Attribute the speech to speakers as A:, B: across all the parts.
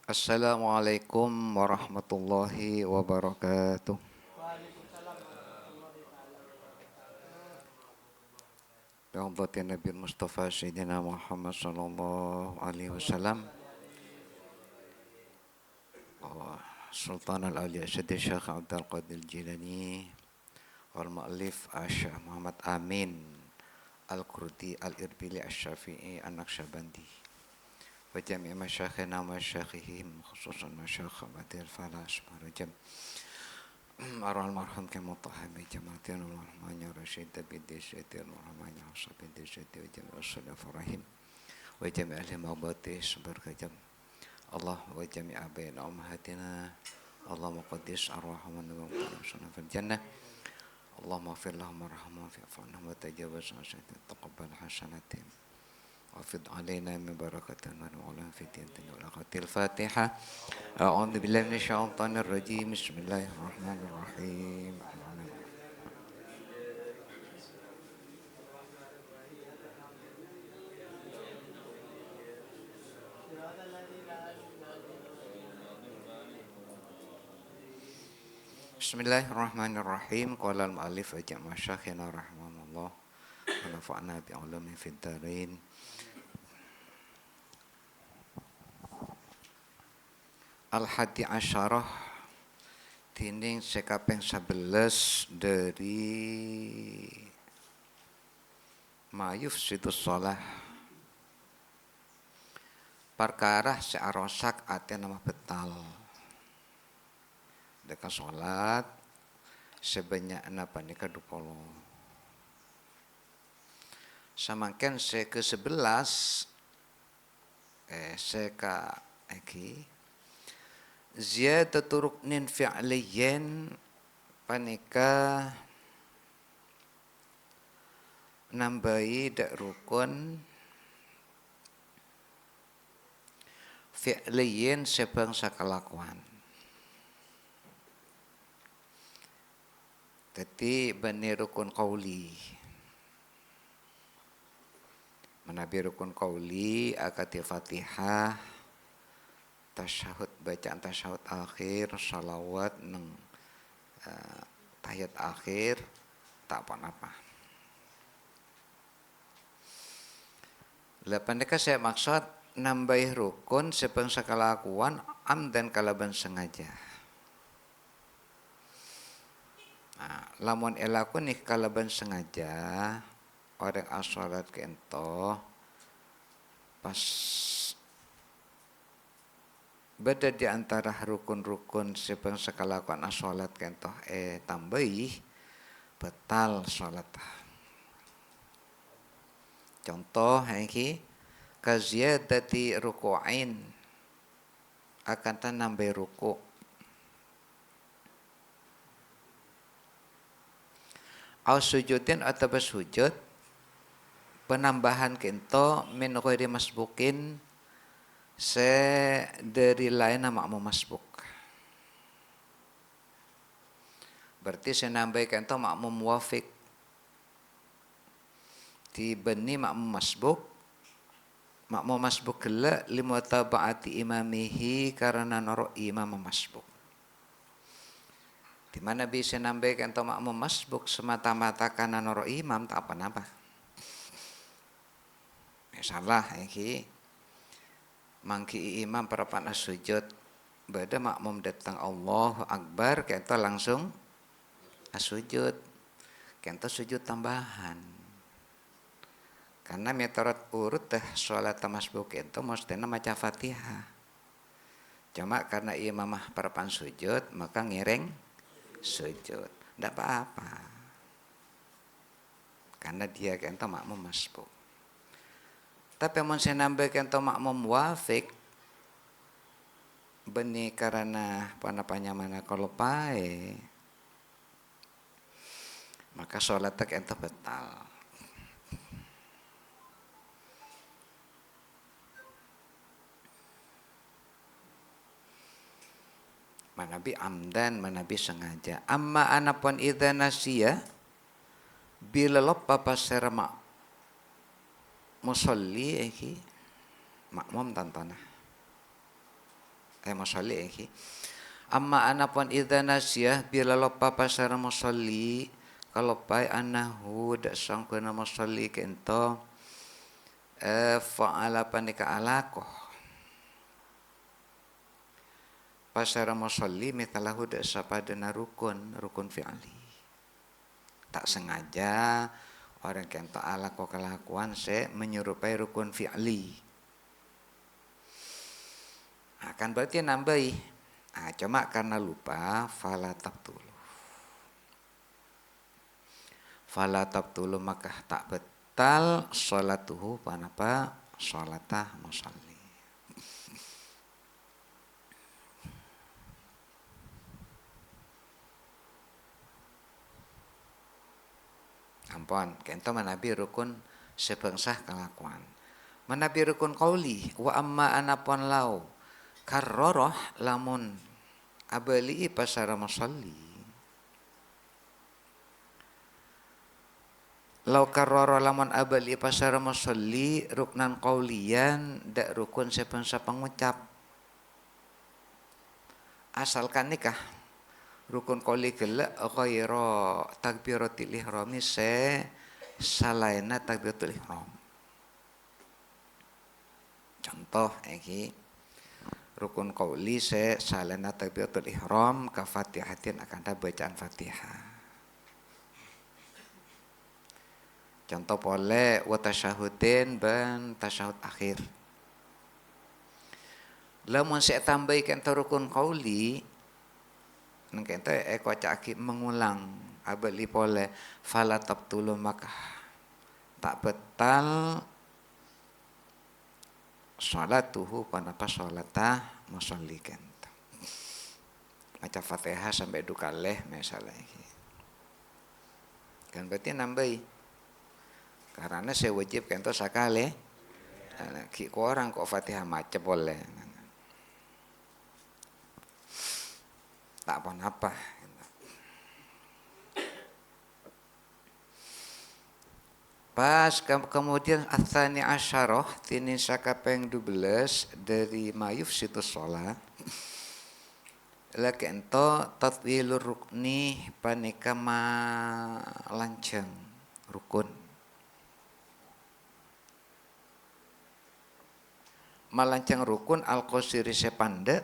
A: Assalamualaikum warahmatullahi wabarakatuh. Bi'udhati Nabi Mustafa Sayyidina Muhammad sallallahu alaihi wasallam. Sultan al-Awliya Syekh Syekh Abdul Qadir Jilani wal mu'allif Syekh Muhammad Amin Al-Qurdi Al-Irbili Asy-Syafi'i An-Naqsyabandi. Wa jami' masyayikhina wa masyayikhihim khususan masyayikh Badil Falas Marajam. Arwah almarhum kemutahabi jamaatin al-rahmanya rasyid biddi syaitir al-rahmanya usabiddi syaitir wa jami' as-salafurahim wa jami' ahli mabati seberkajam Allah wa jami' abaina ummahatina Allahumma qaddis arwahum wa nabiyana fil jannah Allahumma ighfir lahum warhamhum wa'fu anhum wa tajawaz an sayyi'atihim taqabbal hasanatihim وافض علينا من بركة ونعلم في ديننا ولغة الفاتحة أعوذ بالله من الشيطان الرجيم بسم الله الرحمن الرحيم بسم الله الرحمن الرحيم قال المؤلف وجمع شيخنا رحمه الله ونفعنا بعلومه في الدارين. Al-Hadi Asyarah dinding sekaping 11 dari Mayuf Situs Sholah perkara searosak ate nama betal deka sholat sebanyak napa nika dupolo samangken se ke 11 seka eki ziyadatu ruknin fi'liyin panika nambahi dak rukun fi'liyin sebangsa kelakuan. Dadi bani rukun qauli. Menabi rukun qauli akati Fatihah tasyahud bacaan tasyahud akhir salawat neng tahiyat akhir tak apa-apa. Lepas itu saya maksud nambah rukun sebangsa kelakuan amdan kalaban sengaja. Nah, lamun elakun nih kalaban sengaja orang as-salat kento pas beda di antara rukun-rukun sebangsa kelakuan as-salat kento tambahi batal salat. Contoh iki kaziyadati ruku'ain akan tan nambah ruku' au sujudin atau bersujud penambahan kento min ghairi masbukin dari lain makmum masbuk. Berarti saya nambah kento makmum muwafiq dibeni makmum masbuk kela limutaba'ati imamihi karena noro imam masbuk. Di mana bisa nambah kento makmum masbuk semata-mata karena noro imam tak apa-apa. Salah iki mangki imam parapan sujud bada makmum datang Allahu Akbar kento langsung sujud kento sujud tambahan karena metorot urut teh sholat masbuk kento mestena maca Fatihah cuma karena imamah parapan sujud maka ngiring sujud ndak apa-apa karena dia kento makmum masbuk. Tapi mun saya nambah kento makmum wafik beni karena panapanya mana kalau pae maka sholat tak ento batal. Manabi amdan manabi sengaja. Amma anapun idza nasiya bila lupa pasera musolli iki makmum tantana musalli iki. Amma anapun idza nasiyah bila lupa pasara musalli kalau pai anahu dak sangkuna musalli kento fa'ala panika alakoh pasara musalli mitalahu dak sapadana rukun fi'li. Tak sengaja orang kento alako kelakuan menyerupai rukun fi'li. Akan berarti nambahi. Cuma karena lupa fala tabtulu maka tak betal sholatuhu panapa sholatah musalli. Ampun, kento manabi rukun sepengsah kelakuan. Manabi rukun qauli wa amma anapun lau karroroh lamun abali pasara musalli. Lau karroro lamun abali pasara musalli ruknan qaulian dak rukun sepensa pengucap. Asalkan nikah rukun qauli gelak ghaira takbiratul ihrami salaina takbiratul ihram. Contoh iki rukun qauli salana takbiratul ihram ka Fatihatin akan ada bacaan Fatihah. Contoh boleh wa tasyahudin ban tasyahud akhir. Lamun saya tambahkan rukun qauli nang kente caki mengulang abali boleh fala tabtulu maka tak betal sholatuhu panapa sholatah musalli kento. Maca Fatihah sampai dukaleh misalnya. Kan berarti nambahi. Karena saya wajib kento sakale. Ki orang kok Fatihah maca boleh. Tak apa-apa. Pas kemudian atsani asyarah tinin sakapeng 12 dari mayuf situs sholat lagi ento tatwilur rukni panika lanceng rukun malanceng rukun al-qasiri sepande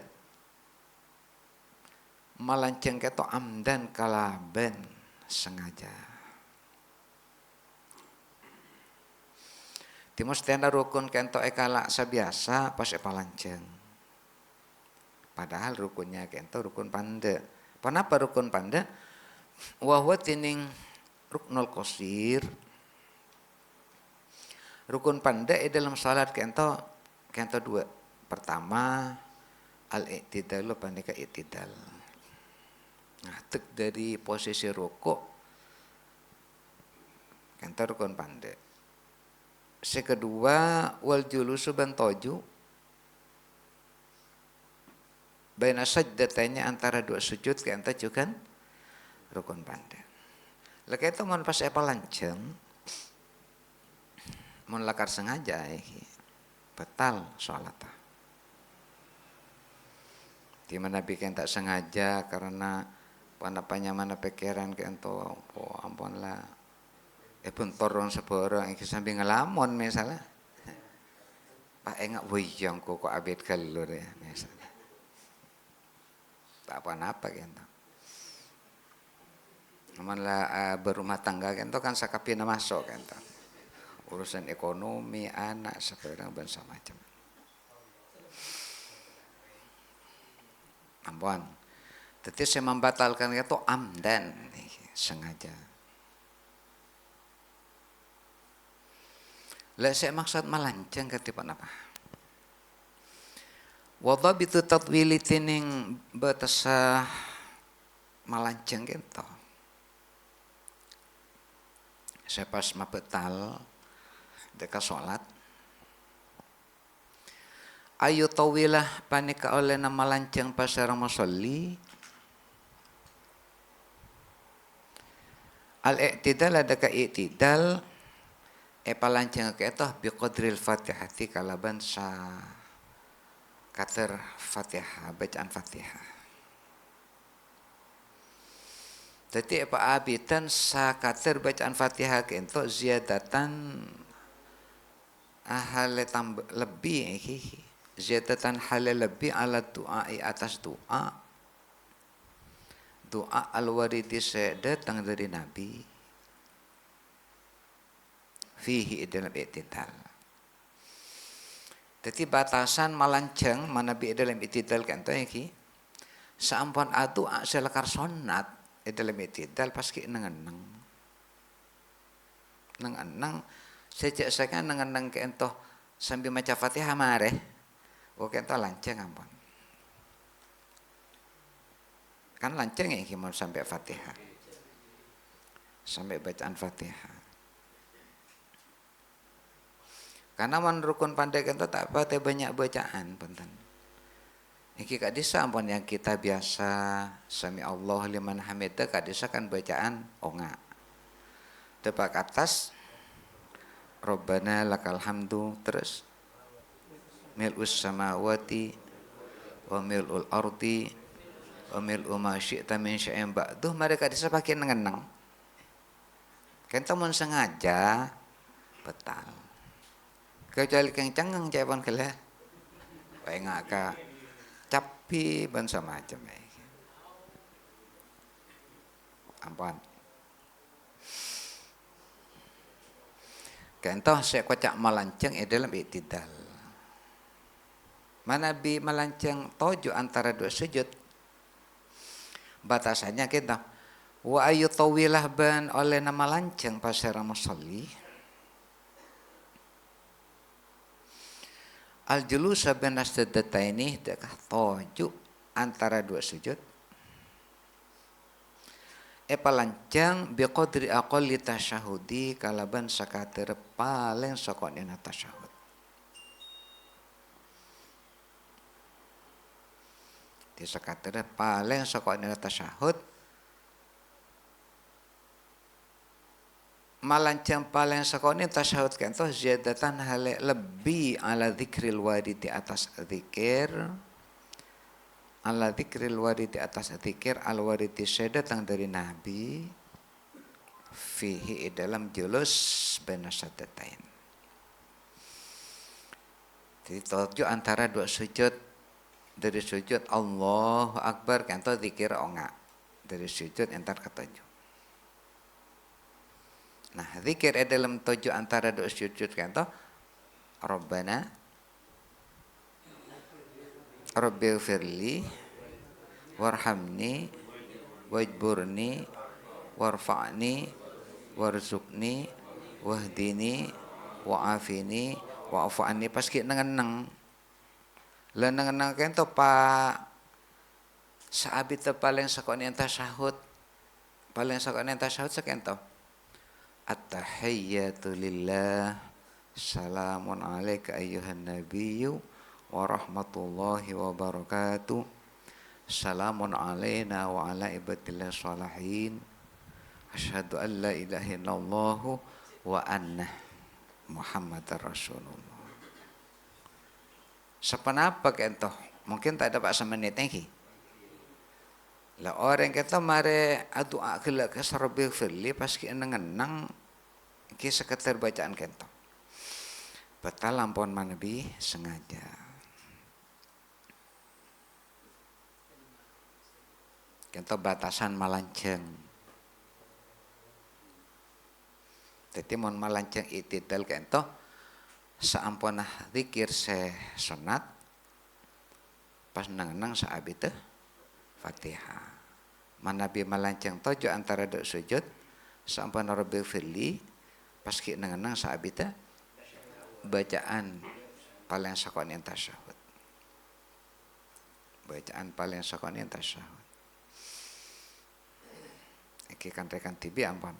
A: malanceng keto amdan kalaben sengaja. Timos tenda rukun kento ekala sabiasa pas palanceng. Padahal rukunnya kento rukun pande. Kenapa rukun pande? Wahwa tining ruknul qasir. Rukun pande dalam salat kento dua. Pertama al-i'tidalu panika i'tidal. Nah, tek dari posisi rukuk kento rukun pande. Sekedua wal julusu bantoju baina sajdatanya antara dua sujud ke anta juga rukun pande. Lek itu mun pas palanceng mun lakar sengaja batal sholat. Di mana bikin tak sengaja karena panapanya mana pikiran ke ento ampun lah. Pun torong seborong iki sambil ngelamun misalnya. Pak engak wiyang kok abet kelur ya misalnya. Tak apa-apa gitu. Namun lah berumah tangga gitu kan sakapina masuk gitu. Urusan ekonomi, anak, sekarang bangsa macam. Ampun. Tapi saya membatalkan itu amdan sengaja. Lah saya maksud malanceng ketipan apa? Wadhabitu tatwili tining batasa malanceng gitu. Saya pas mabetal deka sholat. Ayu tawilah panika oleh nama lanceng pasar musolli. Al-i'tidal ada ka i'tidal palanceng ke etoh biqadril fatihati kalaban kater Fatihah, bacaan Fatihah. Jadi apa abitan sa kater bacaan Fatihah kento ziyadatan hal lebih ziyadatan hal lebih ala doa atas doa al-waridi datang dari Nabi fihi dalam i'tidal. Jadi batasan malanceng manabi dalam i'tidal kento iki saampun doa selakar sunat dalam i'tidal paski nengeneng sejak saya nengeneng ke entoh sambil maca Fatihah mare oke entoh lanceng ampun kan lanceng ya mau sampai Fatihah sampai bacaan Fatihah karena menurukun pandai entoh tak apa banyak bacaan punten. Iki kadisa ampun yang kita biasa sami Allah liman hamidah kadisa kan bacaan onga. Tepak atas Rabbana lakal hamdu terus mil'us samawati wa mil'ul ardi wa mil'u ma syi'ta min syai'in ba'duh mereka kadisa pakai nengenang. Kenta mun sengaja betal. Kecuali kencang jawaban kala. Wae ngaka capi bangsa macam ampun kentoh saya kocak malanceng dalam i'tidal mana bi malanceng tojo antara dua sujud batasannya kita wa ayu tawilah ban oleh nama lanceng pasara musalli al-julus baina sajdataini dekah toju antara dua sujud palancang biqadri aqalli tasyahudi kalaban sakateur paling sakonina tasyahud di sakateur paling sakonina tasyahud malancang paling sakone tasyahud kentoh ziyadatan hale lebih ala dzikril warid di atas zikir ala dzikril warid di atas zikir al warid datang dari Nabi fihi dalam julus baina saddatain. Jadi tujuh antara dua sujud dari sujud Allahu Akbar kentoh zikir onga dari sujud entar ketujuh. Nah, zikir dalam tujuh antara dua sujud kan toh Rabbana Rabbighfirli warhamni wajburni warfa'ni warzuqni wahdini wa'afini wa'fu anni paski nengeneng la nengeneng kan toh pa saabit paling sakone tasyahud paling sakone tasyahud sakento At-tahiyyatu lillah salamun alaika ayyuhan nabiyyu wa rahmatullahi wa barakatuh salamun alaina wa ala ibadillah sholihin asyhadu an la ilaha illallah wa anna muhammadar rasulullah. Sepenapa kentoh mungkin tak ada pak semenit lagi lah orang kita mare doa kela ke Rabbi firli paski nengenang ki seketer bacaan kento batal lampon manabi sengaja kento batasan malanceng jadi mon malanceng itidal kento saampunah zikir se sunat pas nengenang saabite Fatihah. Manabi malanceng tojo antara dua sujud sampai Rabbi firli paski nengenang saabita bacaan paling sakone tasyahud. Bacaan paling sakone tasyahud. Iki kan rekan tibi ampun.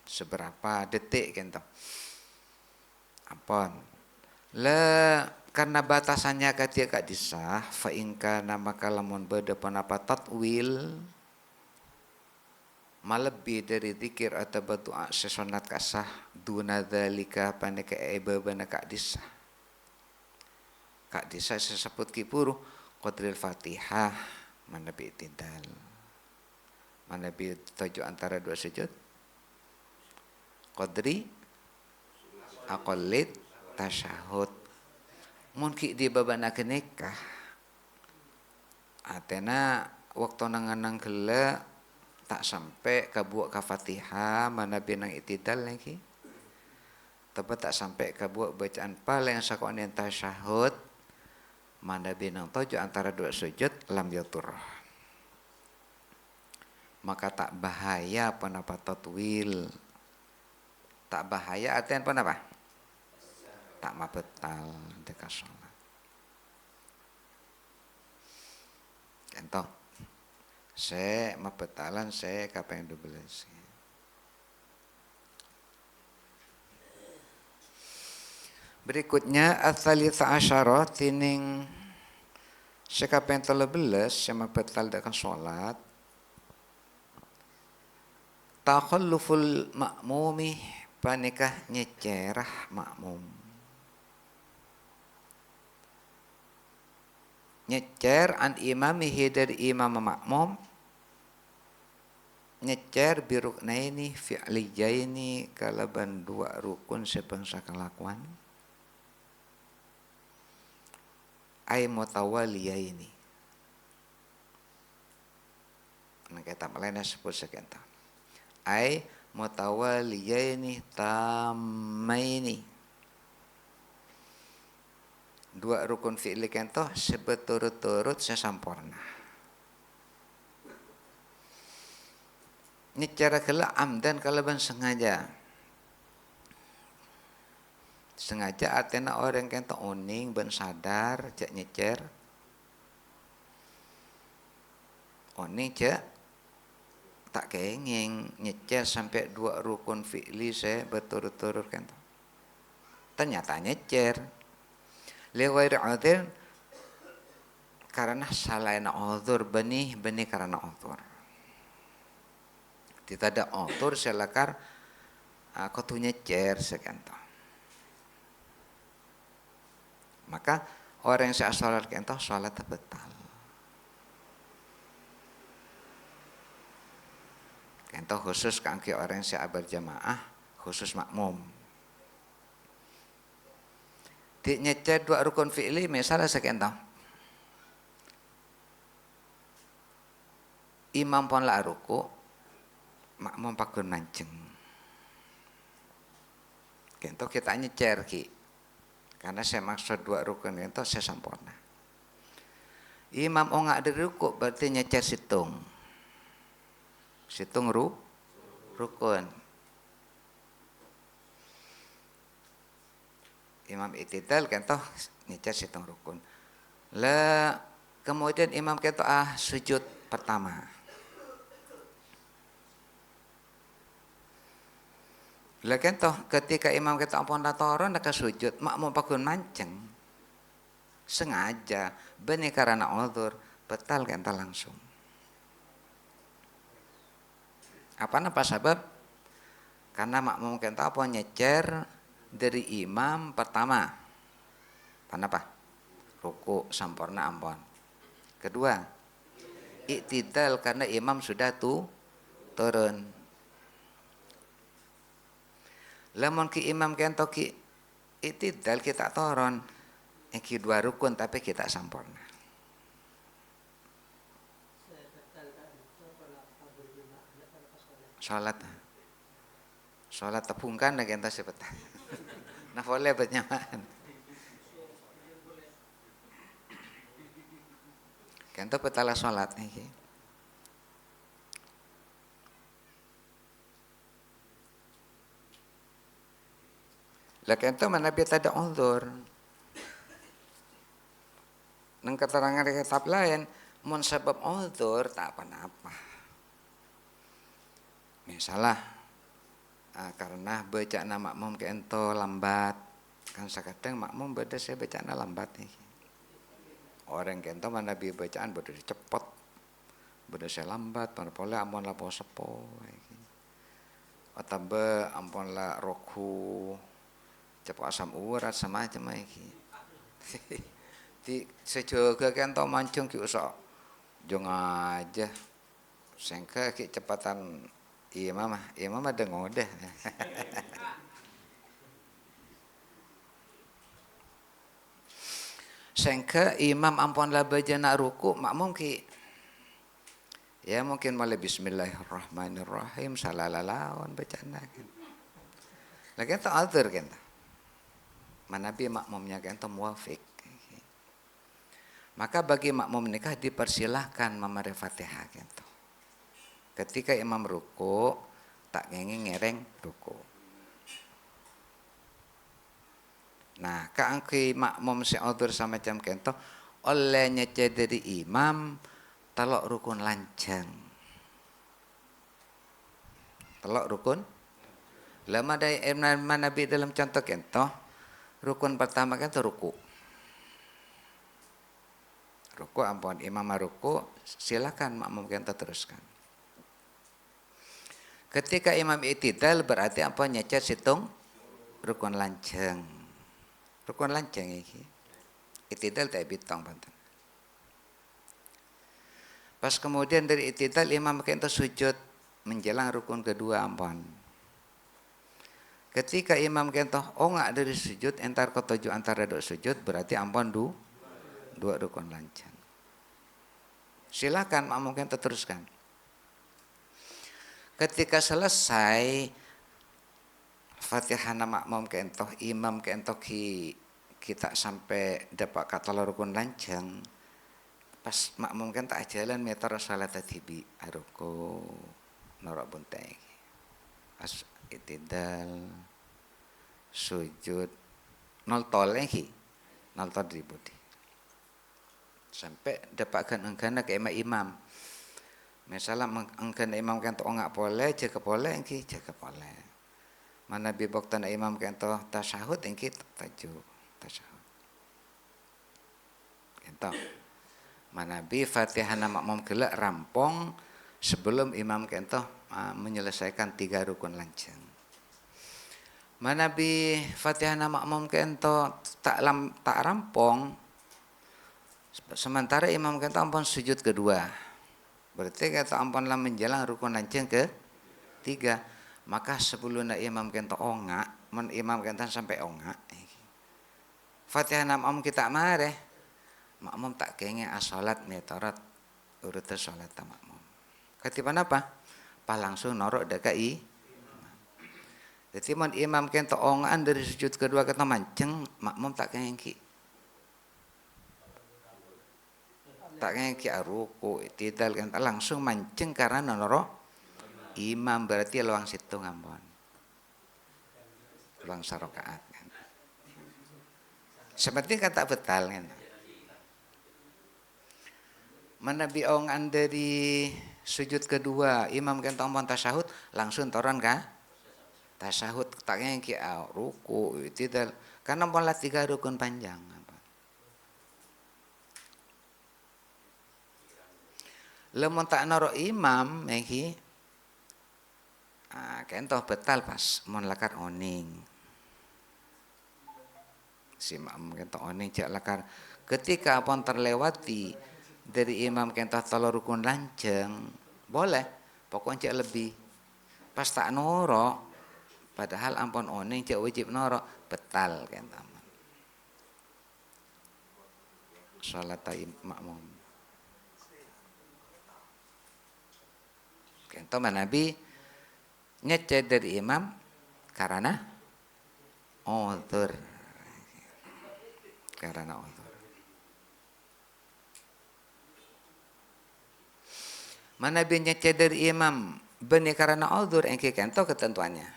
A: Seberapa detik kento. Ampun. Karena batasannya katia kak disah fa inka nama kalamun beda penapa tatwil malebih dari zikir atau berdoa sesonat kasah duna dzalika paneka ibabana kak disah kak disa sesebut ki puru qadril Fatihah manabi itidal. Manabi tujuh antara dua sujud. Qadri aqallid tasyahud. Mun ki di babanakeun nikah. Atena waktu nanganang geula tak sampai ka buak ka Fatihah manabi nang itidal lagi. Tapi tak sampai ke buat bacaan paling sakon yang tasyahud mana binang tujuh antara dua sujud lam yatur. Maka tak bahaya penapa tatwil. Tak bahaya artian penapa? Tak mabetal dekat sholat. Contoh, saya mabetalan saya kapeng 12. Berikutnya ats-tsalitsah asyarah tining sekapeng 13 sama batal dakan salat. Takhalluful ma'mumi panikah nyecerah makmum. Nyecer an imamihi dari imam makmum. Nyecer biruknaini fi'liyaini kalaban dua rukun sebangsa kelakuan. Ay mutawaliyaini. Nah kita mulai sebut sekian. Ay mutawaliyaini tamaini. Dua rukun fi'li kentoh sebeturut-turut sesampurna. Ini cara kala amdan kalaban sengaja. Sengaja artinya orang kentoh oning ben sadar cak nyecer. Oning cak tak kenging nyecer sampai dua rukun fi'li saya berturut-turut kentoh. Ternyata nyecer. Liwairi udhur karena salaina udhur benih karena udhur. Tidak ada udhur selakar aku tuh nyecer sekantoh. Maka orang yang saya sholat kentoh sholat batal. Kentoh khusus kangge orang yang saya berjamaah khusus makmum. Di nyecer dua rukun fi'li misalnya sekentoh. Imam pon la ruku, makmum pakun mancing. Kentoh kita nyecer ki. Karena saya maksud dua rukun itu saya sempurna. Imam enggak ada ruku berarti nyecer situng. Situng rukun. Imam itidal kentoh nyecer situng rukun. Lah kemudian imam kentoh sujud pertama. Lah kentoh ketika imam kita ampun latoron nak sujud makmum pakun mancing sengaja benih karena udhur batal kentoh langsung. Apa sebab? Karena makmum kentoh apa nyecer dari imam pertama. Kenapa? Ruku sampurna ampun. Kedua, iktidal karena imam sudah turun. Lamun ki imam kentoh ki iktidal kita turun. Iki dua rukun tapi kita sampurna. Sholat tepungkan dan kita sebentar. Nah boleh bernyamaan. Kentoh petala sholat iki. Lah kentoh mana biar ada udhur. Nang keterangan kitab lain, mun sebab udhur tak apa-apa. Misalnya karena baca nama makmum kento lambat, kan sakadang makmum beda saya baca lambat nih. Orang kento mana bi bacaan beda cepet, beda saya lambat, mana boleh ampun lapo sepo. Atau ampun la roku cepat asam urat semacam iki. Di sejaga kento mancung ki usah jong aja. Sengke ki cepatan imam ada ngode. Sengke imam ampun lah baca nak ruku makmum ki ya mungkin mulai bismillahirrahmanirrahim salalalawan bacaan kan. Lagi ento alter kan. Manabi makmumnya kan muafik. Maka bagi makmum nikah dipersilahkan membaca Fatihah gitu. Ketika imam ruku, tak ngereng ruku. Nah, kaangki makmum si audur sama macam kento, olehnya dari imam telok rukun lanceng. Telok rukun. Lama dari Nabi dalam contoh kento, rukun pertama kento ruku. Ruku ampun imam ruku silakan makmum kita teruskan. Ketika imam i'tidal berarti apa nyecer situng rukun lanceng. Rukun lanceng iki. I'tidal tak bitong banten. Pas kemudian dari i'tidal imam kita sujud menjelang rukun kedua ampun. Ketika imam kita ongak dari sujud entar ketujuh antara dua sujud berarti ampun dua rukun lanceng. Silakan makmum kita teruskan. Ketika selesai Fatihah makmum kentoh imam kentoh kita sampai dapat kata rukun lanceng. Pas makmum kan tak jalan meter salat tibi aruko norak buntai. As itidal sujud nol tol lagi nol tol ribut. Sampai dapatkan engkana ke imam. Misalnya engkana imam kan tu enggak boleh, jaga boleh engki jaga boleh. Mana bibok tanda imam kan tu tasyahud engki tajuk tasyahud. Ento. Mana bi Fatihah makmum kelak rampung sebelum imam kan tu menyelesaikan 3 rukun lanceng. Mana bi Fatihah makmum kan tu tak rampung. Sementara imam kita ampun sujud kedua. Berarti kata ampunlah menjelang rukun lanceng ke 3. Maka sebelum imam kita ongak, imam kita sampai ongak. Fatihah makmum kita mareh. Makmum tak kengnya asolat metorat urutan salat makmum. Ketipan apa? Pas langsung norok dekai. Jadi imam kita ongan dari sujud kedua kita manceng, makmum tak kengki. Tak ngeki ruku itidal kan langsung mancing karena nonoro imam berarti luang situ ngampun luang sarokaat kan. Seperti kata betal kan. Mana biongan dari sujud kedua imam kan tombon tasyahud langsung toran kah tasyahud tak ngeki ruku itidal karena pola 3 rukun panjang. Lemon tak noro imam meki kentoh betal pas mon lakar oning si makmum kentoh oning cak lakar ketika apon terlewati dari imam kentoh tolo rukun lanceng boleh pokoknya cak lebih pas tak noro padahal ampun oning cak wajib noro betal kentoh salat makmum. Kento Nabi nyecet dari imam karena uzur. Karena uzur. Nabi nyecet dari imam benih karena uzur engke kento ketentuannya.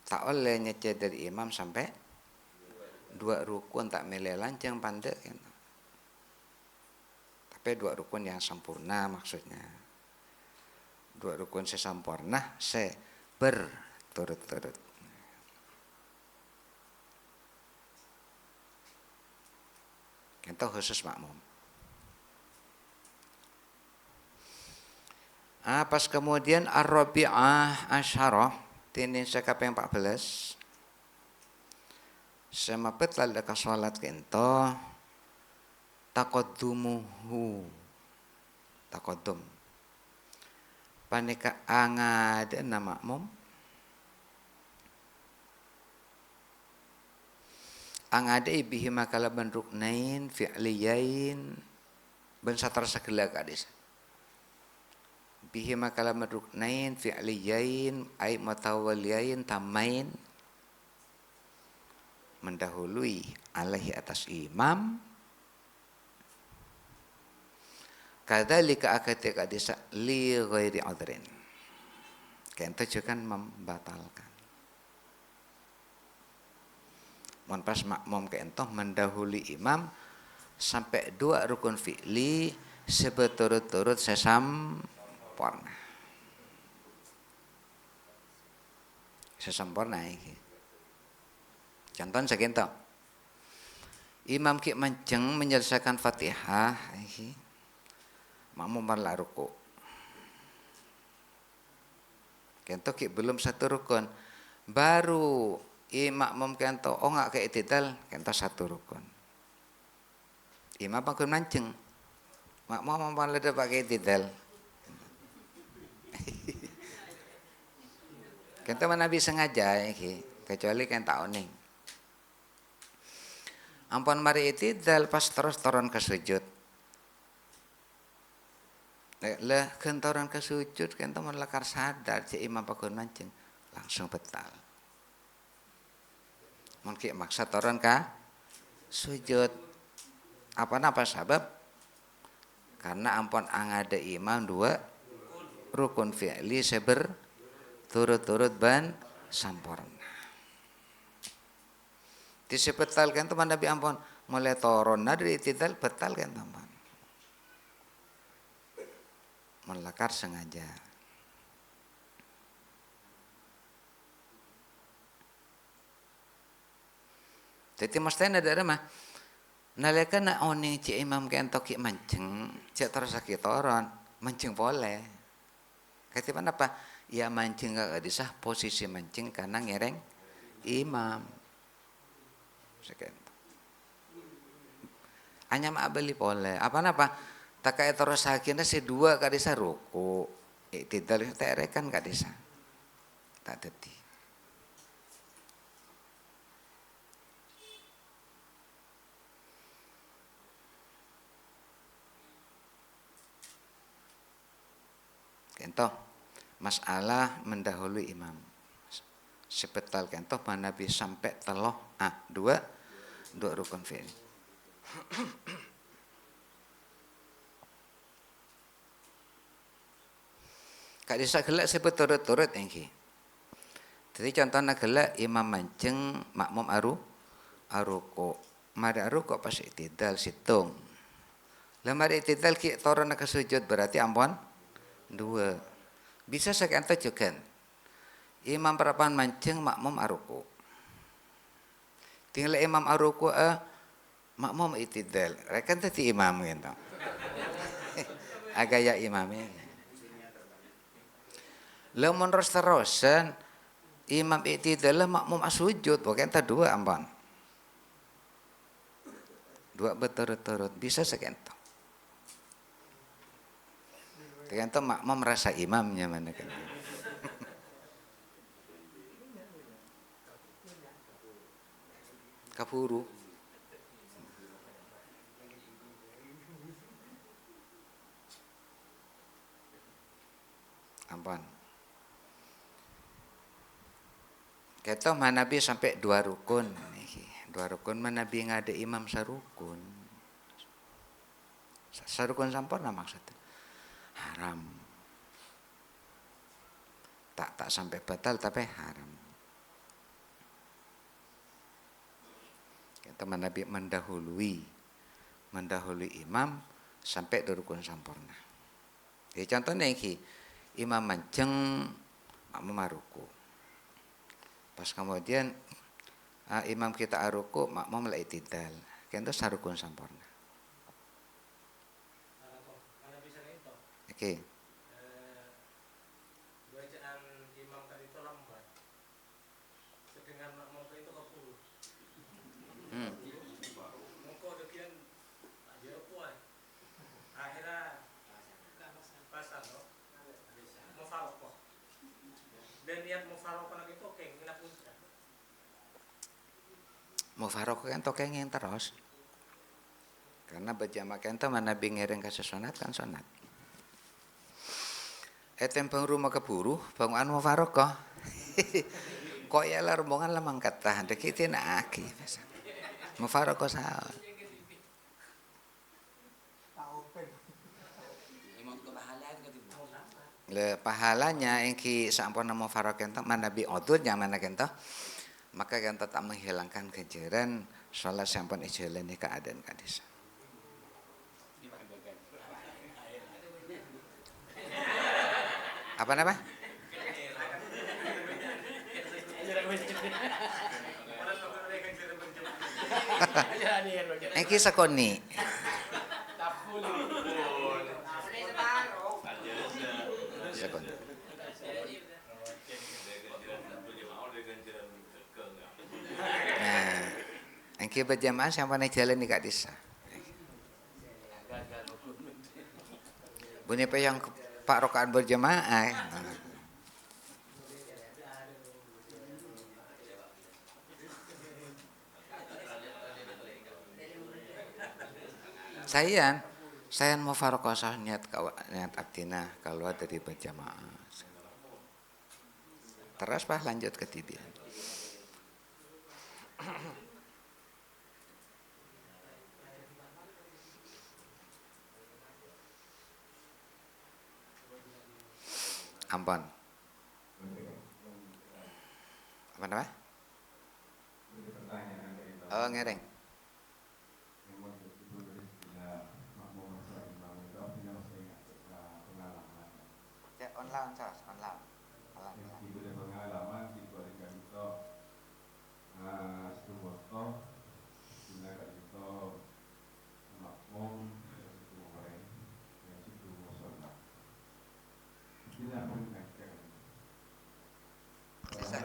A: Tak oleh nyecet dari imam sampai 2 rukun tak milih lanceng pandek kento. Tapi 2 rukun yang sempurna maksudnya. 2 rukun sesampurna berturut-turut. Kita khusus makmum. Pas kemudian ar-rabi'ah asyarah tini sekap yang 14. semapet lada ka salat kento taqaddumuhu taqaddum panika angade na makmum angade bihi makalaban ruknain fi'liyain ben satar sagala kadis bihi makalaban ruknain fi'liyain ay mutawalliyain tamain mendahului alaihi atas imam kadzalika akatika disa li ghairi udhrin kento juga membatalkan mun pas makmum kento mendahului imam sampai 2 rukun fi'li sebeturut-turut sesampurna iki contoh sakento imam ki manceng menyelesaikan Fatihah iki makmum malah ruku. Kento ki belum 1 rukun. Baru makmum kento nggak ke itidal kento 1 rukun. Imam pakun mancing. Makmum malah ada pakai itidal. Kento mana bisa sengaja iki, kecuali kento oning. Ampun mari itidal pas terus turun ke sujud. Lah kentoran ke sujud kento melekar sadar si imam pakun mancing langsung betal. Mungkin maksa turun ke sujud. Apa sebab? Karena ampun angade imam 2 rukun fi'li seber turut-turut ban sampurna. Disebetal kento Nabi ampun mulai turun dari itidal betal kento ampun. Melekar sengaja. Jadi mestinya ada mah. Nalika na oni ci imam kento ki mancing, cek terus sakit toron, mancing boleh. Ketipan apa? Ya mancing gak disah posisi mancing karena ngereng imam. Sekento. Hanya mah beli boleh. Apa? Tak kayak terus sakitnya si 2 kadisa ruku, tidak terekan kadisa, tak teti. Kento, masalah mendahului imam. Sepetal kento Nabi sampai teloh 2 rukun fi'il. Kak disa gelak sebeturut-turut engki. Jadi contohnya gelak imam mancing makmum aruko. Mari aruko pas itidal situng. Lah mari itidal ki turun ke sujud berarti ampun 2. Bisa sekento juga. Imam perapan mancing makmum aruko. Tinggal imam aruko makmum itidal. Rekan tadi imam gitu. Agak ya imamnya. Lamun terus-terusan imam itidal makmum sujud pokoknya enta 2 ampun. 2 berturut-turut bisa sekento. Sekento makmum merasa imamnya mana kan. Kapuru. Ampun. Kita Nabi sampai 2 rukun. 2 rukun Nabi ngade imam sarukun. Sarukun sampurna maksudnya. Haram. Tak sampai batal tapi haram. Kita Nabi mendahului imam sampai 2 rukun sampurna. Jadi contohnya ini imam manceng makmum maruku. Pas kemudian imam kita aruku makmum la itidal. Kento sarukun sampurna. Oke. Bacaan imam tadi itu lambat. Sedangkan makmum itu kepuluh.
B: Dan niat mufaroqah itu oke, nginap putra.
A: Mufaroqah kan tokengin terus. Karena berjamaah kan mana bingiring kasih sunat kan sunat. Tempeng rumah keburu, bangun mufaroqah. Kok ya lah rombongan lah mangkat tahan dekitin aki. Mufaroqah salah. Le pahalanya engki sampun mufaroqah ento mana bi odun yang mana kento. Maka kento tak menghilangkan kejaran salat sampun ijalani keadaan kadis. Apa nama? Engki sakoni. Sakoni. Nah, engki berjamaah sampun ijalani kadis. Bunyi pe yang Pak rokaan berjamaah. Saya mau farokosah niat abdina keluar dari berjamaah. Terus Pak lanjut ke tibian. Ampun. Apa nama? Oh, ngereng. Ya, online sos, online.
C: Ibu ada pengalaman di keluarga itu, satu botol, guna itu makmum, satu orang, yang satu musola. Tidak mengaitkan.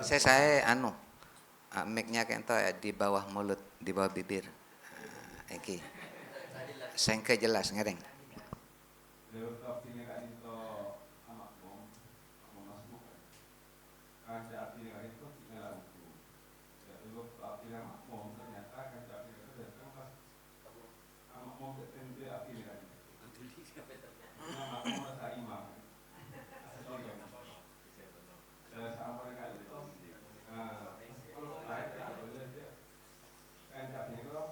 A: Saya mic-nya kento di bawah mulut, di bawah bibir. Iki. Sengke jelas ngereng.
C: Lewat artinya kan itu makmum masuk. Ada artinya kan itu tinggal itu. Lewat artinya makmum ternyata kan artinya itu datang pas makmum tertentu artinya kan. Makmum rasa imam. Sama dengan itu. Kan artinya itu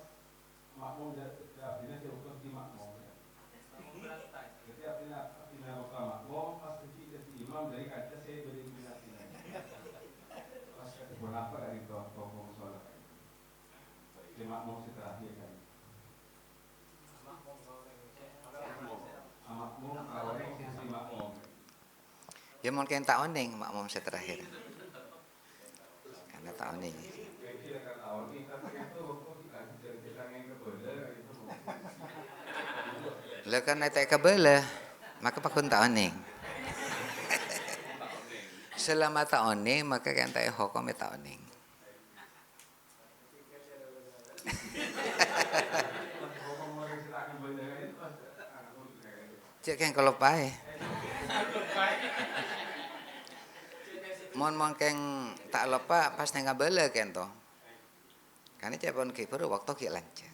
C: makmum artinya diukur di makmum. Jadi artinya makmum pas jadi imam dari kaca saya bereliminasi. Pas ketemu apa dari tokoh sholat. Jadi makmum setelah dia kan. Makmum kalau sisi makmum.
A: Ya mungkin tak oning makmum saya terakhir. Karena tak oning.
C: Jadi akan oning tapi itu waktu kita yang kebelah itu.
A: Lah kan naik kebelah, maka pakun tak oning. Selama tak oning maka kan tak hukum tak oning. Cek kan kalau pae. Mon keng tak lupa pas neng bela kan to. Karena cepon kiper waktu ki lancar.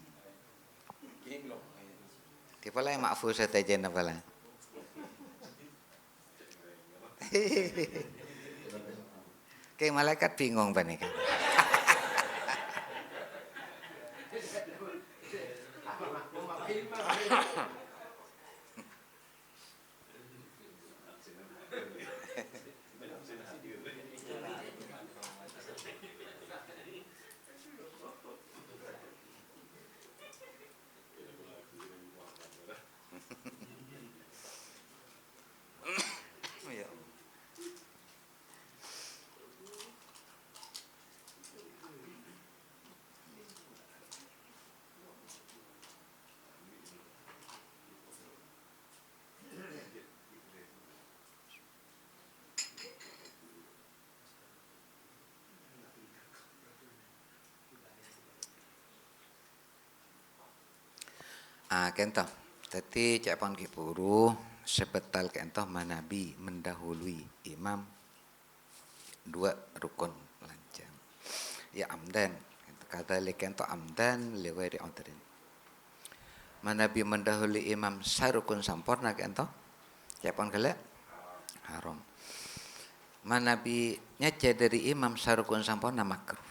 A: Tipe lah makfu saja napa lah. Kayak malaikat bingung bani kan. Kento. Tadi cak pon kipuru sebetal kento manabi mendahului imam dua rukun lancang. Ya amdan. Kadzalika ento amdan li ghairi udrin. Manabi mendahului imam sarukun sampurna ento. Cepon kala haram. Manabi nyaca dari imam sarukun sampurna makruh.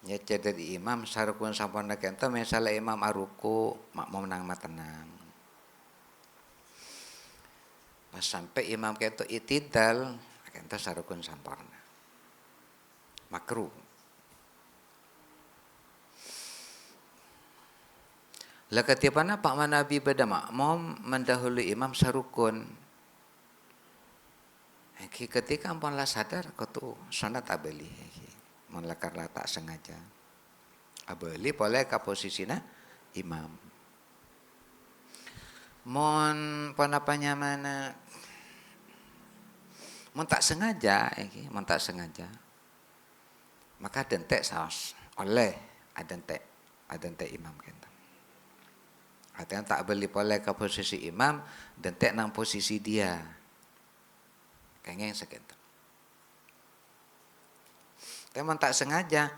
A: Nyaca dari imam sarukun sampurna ento misalnya imam aruku makmum nang matenang. Pas sampai imam kento itidal kento sarukun sampurna. Makruh. Lah ketipana Pak Manabi beda makmum mendahului imam sarukun. Ketika ampun lah sadar kau sunat abeli. Mun karena tak sengaja. Abeli boleh ke posisina imam. Mun panapanya mana? Mun tak sengaja, mun tak sengaja. Maka dentek saos oleh adentek imam kita. Artinya tak beli boleh ke posisi imam, dentek nang posisi dia. Kayaknya yang segitu. Tapi tak sengaja,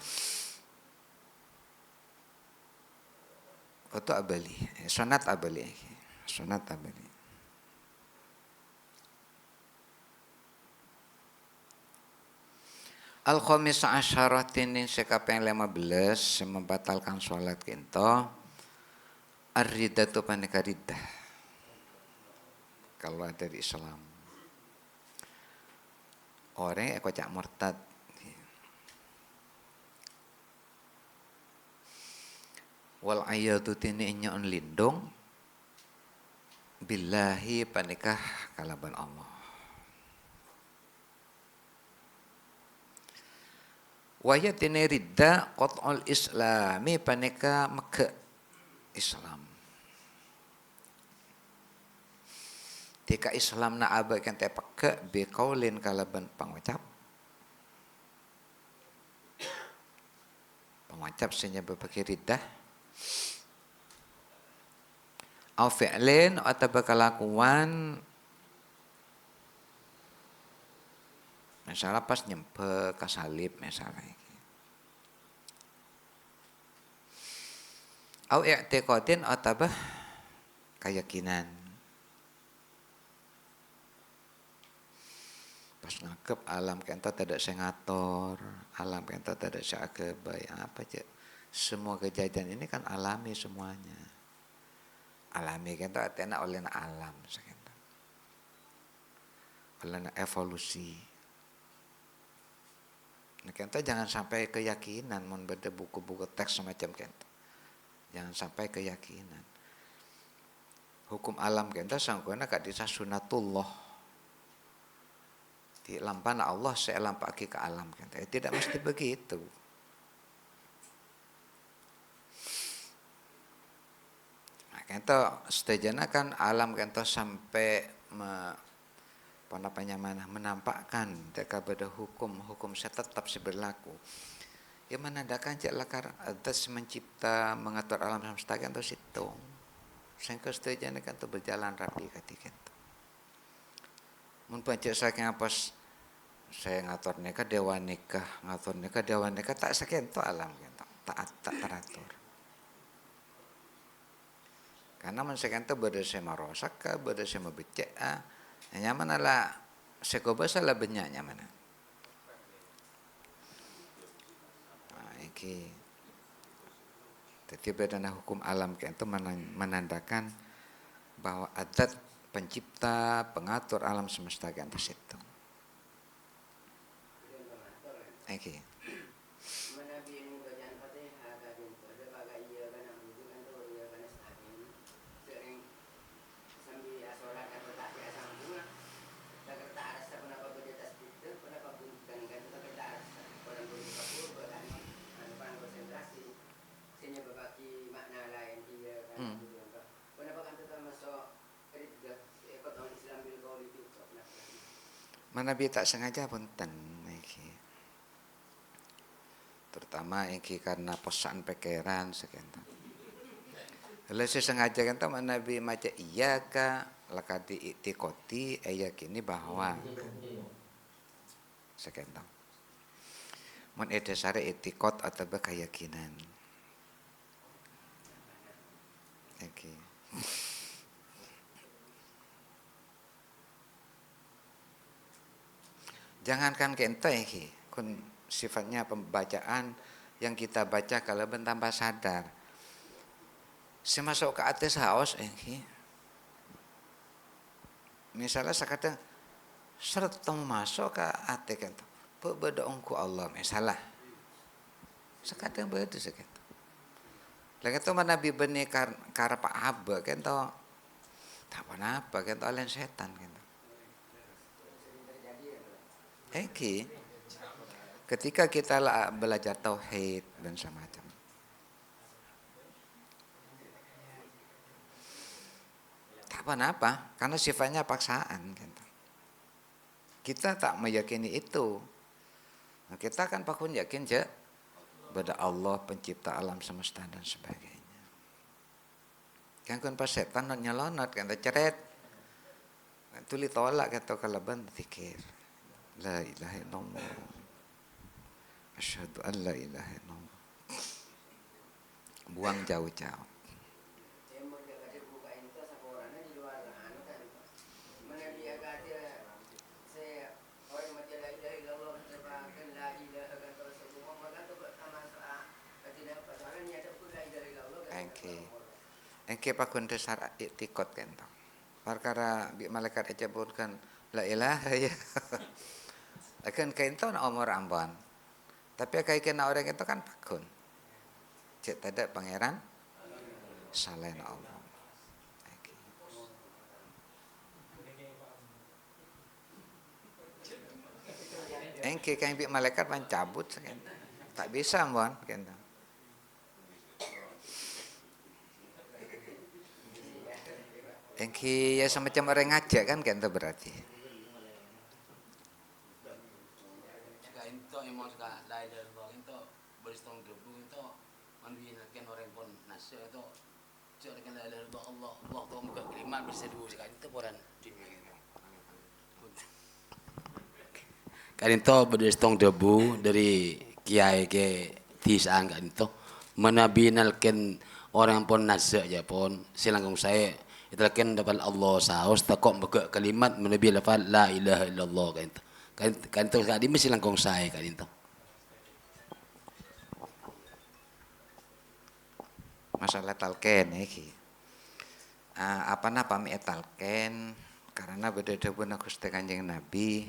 A: itu abali, sunat abali, sunat abali. Al-khamis asyarat ini sekapeng 15 membatalkan sholat kita. Ar-ridatu panika riddah. Keluar dari Islam. Orang yang kocak murtad. Wal ayatu tini nyon lindung. Billahi panikah kalaban Allah. Wayat ini ridda qat'ul islami panika meke Islam. Tika Islam na abad kan te peke biqaulin kalaban pangucap. Pangucap senya bepake riddah. Au fi'lin atau bakalakuan. Misalnya pas nyempe kasalib misalnya. Au i'tiqadin atau keyakinan. Pas ngakep alam kenta tidak sengator, alam kenta tidak seakebai apa aja. Semua kejadian ini kan alami semuanya. Alami kenta artinya oleh alam sekenta. Oleh evolusi. Nah, kita jangan sampai keyakinan mun beda buku-buku teks semacam kita. Jangan sampai keyakinan. Hukum alam kita sangkuna kadisa sunatullah. Di lampana Allah saya lampaki ke alam kita. Tidak mesti begitu. Nah, kita setujana kan alam kita sampai menampakkan kepada hukum saya tetap berlaku. Yang menandakan cek lakar atas mencipta mengatur alam semesta kan itu situ. Sehingga setujana kan itu berjalan rapi ketika itu. Mun pancet saking apa saya ngatur nikah dewan nikah tak saking itu alam gitu. Tak teratur. Karena mun saking itu berdasar marosaka, berdasar mabecek nyaman ala sekoba salah banyak nyaman. Nah, iki tiba dana hukum alam itu menandakan bahwa adat pencipta pengatur alam semesta kan situ. Iki. Mana bi tak sengaja punten iki. Terutama iki karena pesan pikiran sekian. Kalau sengaja kan mana bi maca iya ka lakadi i'tiqati yakini bahwa sekentang mun dasare i'tiqad atau keyakinan. Oke. Jangankan kento iki, kun sifatnya pembacaan yang kita baca kalau tanpa sadar. Semasuk ke atas haus iki. Misalnya sekadang seret temu masuk ke ate kento. Berdoa ku Allah misalnya. Sekadang begitu sekento. Lagi itu Nabi benih karena Pak Abba kento. Tak apa kento alen setan kento. Eki, ketika kita belajar tauhid dan semacam, tak apa, karena sifatnya paksaan. Gitu. Kita tak meyakini itu. Nah, kita kan pakun yakin je pada Allah pencipta alam semesta dan sebagainya. Kan pas setan nyelonot kan ceret, tuli tolak kata kalaban pikir. La ilaha illallah. Asyhadu an la ilaha illallah. Buang jauh-jauh. Engke pakun dasar i'tiqad kento. Perkara bi malaikat aja kan la ilaha ya. Akan kento na umur ambon. Tapi kai kena orang itu kan pakun. Cek tada pangeran selain Allah. Engke kain bi malaikat mencabut sekali. Tak bisa ambon kento. Engke ya semacam orang ngajak kan kento berarti.
D: Itu emang suka lain dari bawah itu beristong debu itu membinakan orang pun nasi itu cakap lain dari bawah Allah tu muka kelima bersedu sekali itu poran kan itu beristong debu dari kiai ke tisang kan itu menabinalkan orang pun nasi aja pun silangkung saya itu kan dapat Allah saus takut muka kalimat menabi lafaz la ilaha illallah kan itu kan itu tadi mesti langkong saya kan itu.
A: Masalah talqin iki. Apa pami talqin karena beda pun Gusti Kanjeng Nabi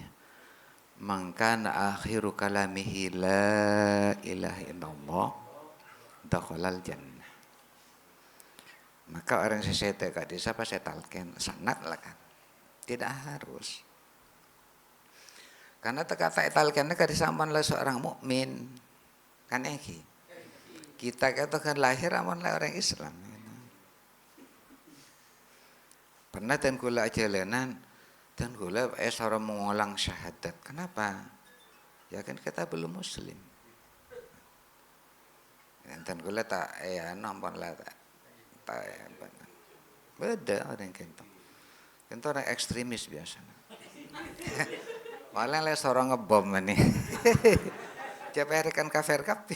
A: mangkana akhiru kalamihi la ilaha illallah dakhalal jannah. Maka orang sesete kak desa pas talqin sanad lah kan. Tidak harus. Karena kata talqinnya kada sampean seorang mukmin. Kan iki. Kita katakan lahir amun orang Islam. Pernah dan kula jalanan dan kula seorang mengulang syahadat. Kenapa? Ya kan kita belum muslim. Dan kula tak nampun lah tak beda orang kento. Kento orang ekstremis biasanya. Malah seorang ngebom ini. Coba rekan kafir kapi.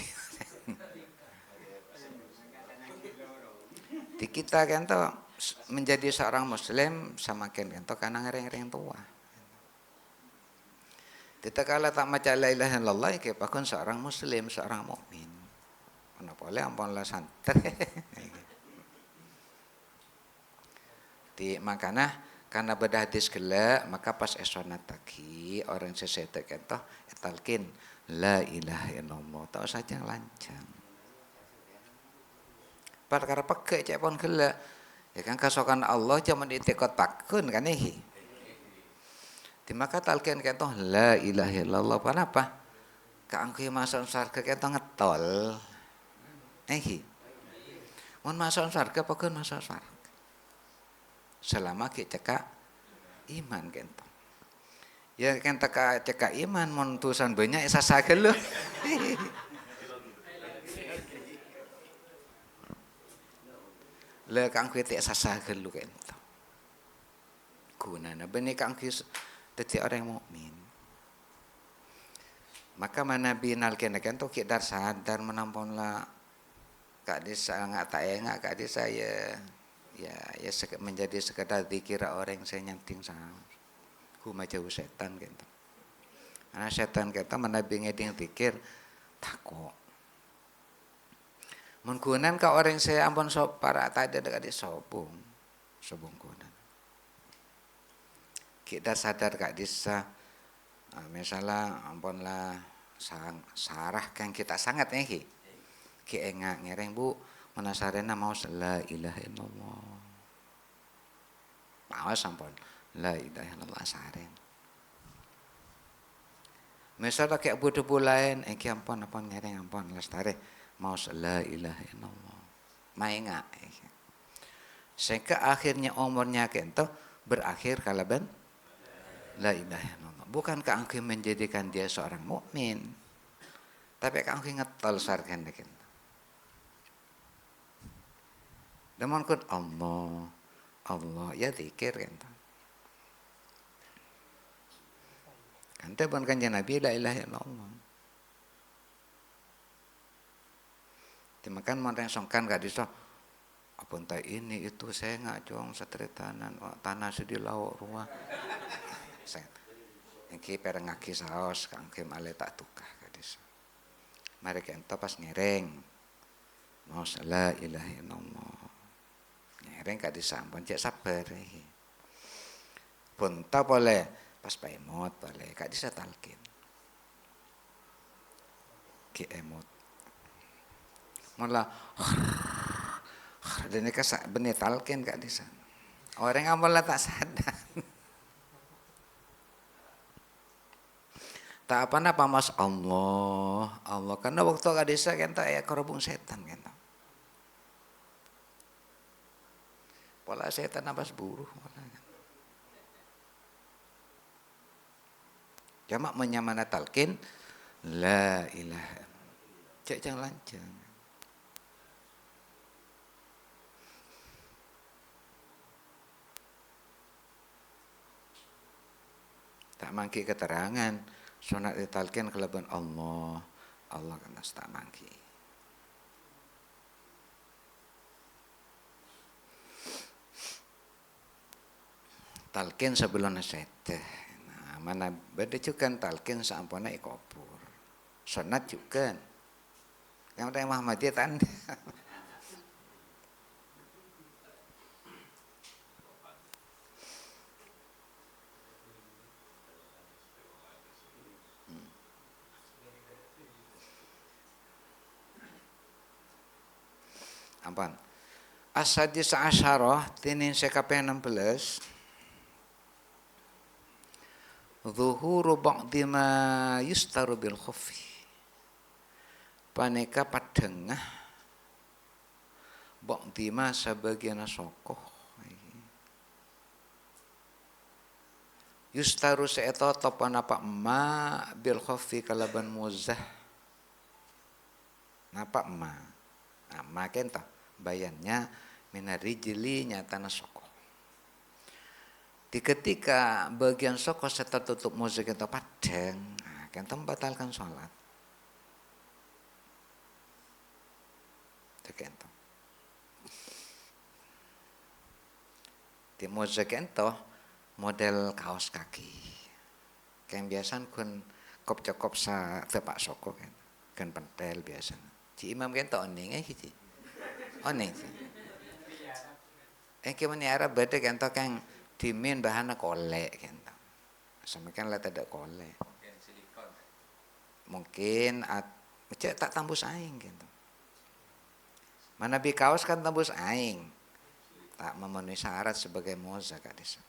A: Di kita kan tuh menjadi seorang muslim semakin kan tuh karena ngereng-ngereng tua. Kita kala tak maca la ilaha illallah kayak pakun seorang muslim, seorang mukmin. Mana boleh ampun lah santai. Di makana karena beda hadis gela maka pas esonat tagi orang sesete kento talqin la ilaha illallah tak saja lancang. Perkara pakai cek pun gela ya kan kasokan Allah cuma ditekot pakun kan iki. Di maka talqin kento la ilaha illallah kenapa? Kaangku masuk surga kento ngetol. Iki. Mun masuk surga pakun masuk surga. Selama kita cekak iman kento. Ya kan cekak iman mun tulisan banyak sasagel loh. Le kang kuwi tek sasagel lu kento. gunana benih kang kis dadi orang mukmin. Maka manabi nalken to kita sadar menampunlah kak desa nggak tak enggak kak desa ya menjadi sekedar dikira orang saya nyanting sama ku jauh setan gitu. Karena setan kita manabi ngeding pikir takut. Menggunakan ka orang saya ampun sop para tadi dekat di sobung kunan. Kita sadar kak desa misalnya ampunlah sarah kan kita sangat ki enggak ngereng bu menasarena mau la ilaha illallah mau sampun la ilaha illallah sareng misalnya kayak budu lain ampun ngereng ampun lestari mau la ilaha illallah mai enggak sehingga akhirnya umurnya kento berakhir kalaban la ilaha illallah. Bukankah engkau menjadikan dia seorang mukmin, tapi engkau ngetol sarkan dekin. Namun kun Allah ya zikir kan. Kante pun kanjeng Nabi la ilaha illallah. Dimakan mon songkan gak diso. Apa entah ini itu saya nggak jong setretanan tanah sedih lauk rumah. Engki perengaki saos kang ke male tak tukah kadis. Mari kento pas ngereng. Mau la ilaha illallah. Ngereng kadis sampun cek sabar iki. Pun ta boleh pas paimot boleh kadis talkin. Ki emot. Mula dene ka benih talkin kadis. Orang amal tak sadar. Tak apa mas Allah karena waktu kadesa kan tak ya kerubung setan kan pola setan abas buruh jamak menyamana talkin la ilaha cek jangan lancang tak mangki keterangan sunat ditalkin kelaban Allah kan tak mangki. Talkin sebelum nasihat. Nah, mana beda juga talkin saampuna ikopur. Sunat juga. Yang ada Muhammadiyah tanda. Ampun. As-sadis asyarah tinin sekapeh 16. Zuhuru ba'di ma yustaru bil khufi. Paneka padengah ba'di ma sebagian sokoh. Yustaru seeto topan apa ma bil khufi kalaban muzah. Napa ma? Nah, makin toh bayannya minari jeli nyata soko. Di ketika bagian soko serta tutup musik itu padang, nah, kita membatalkan sholat. Itu di musik itu model kaos kaki. Kayak biasa kun kop cokop sa tepak soko kan pentel biasa. Ci imam kan tak oning gitu. Oning sih. Kemana Arab beda kan tak kan dimin bahan kolek kan. Sama kan lah tidak kolek. Mungkin cek tak tambus aing gitu. Mana bi kaos kan tambus aing. Tak memenuhi syarat sebagai moza kadis.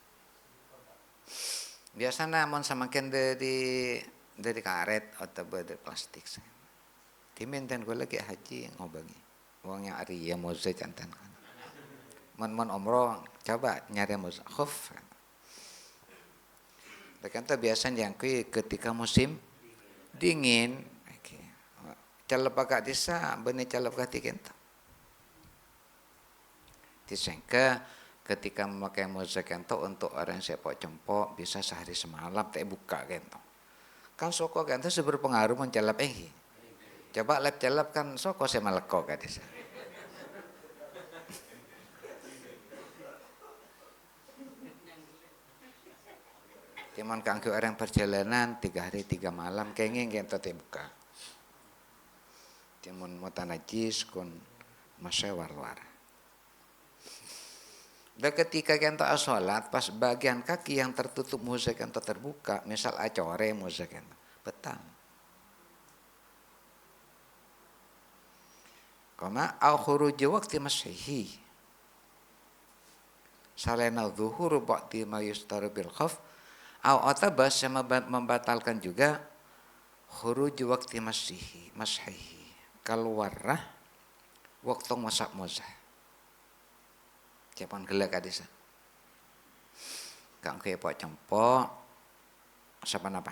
A: Biasanya mon samakin dari karet atau dari plastik. Diminten gue lagi haji ngobangi. Uangnya ari ya moza jantan kan. Mon umroh coba nyari moza khuf. Dekanta biasanya yang ketika musim dingin, calap desa benih calap kati kenta. Disangka ketika memakai moza kento untuk orang sepok jempok bisa sehari semalam tak buka kento. Kan soko kento seberpengaruh mencelap Coba lep celap kan soko saya maleko kadis. Cuman kanggo orang perjalanan 3 hari 3 malam kenging kento tak buka. Cuman mutan najis kun masyawar-war. Dan ketika kita sholat, pas bagian kaki yang tertutup moza kita terbuka, misal acore moza kita, betal. Kama au khuruju waqti mashihi. Salena zuhuru ba'di ma yustaru bil khaf, au atabas yang membatalkan juga khuruju waqti mashihi. Keluarlah waktu masak moza. Cepan gelek kadisa. Kang kepok cempok sapa napa?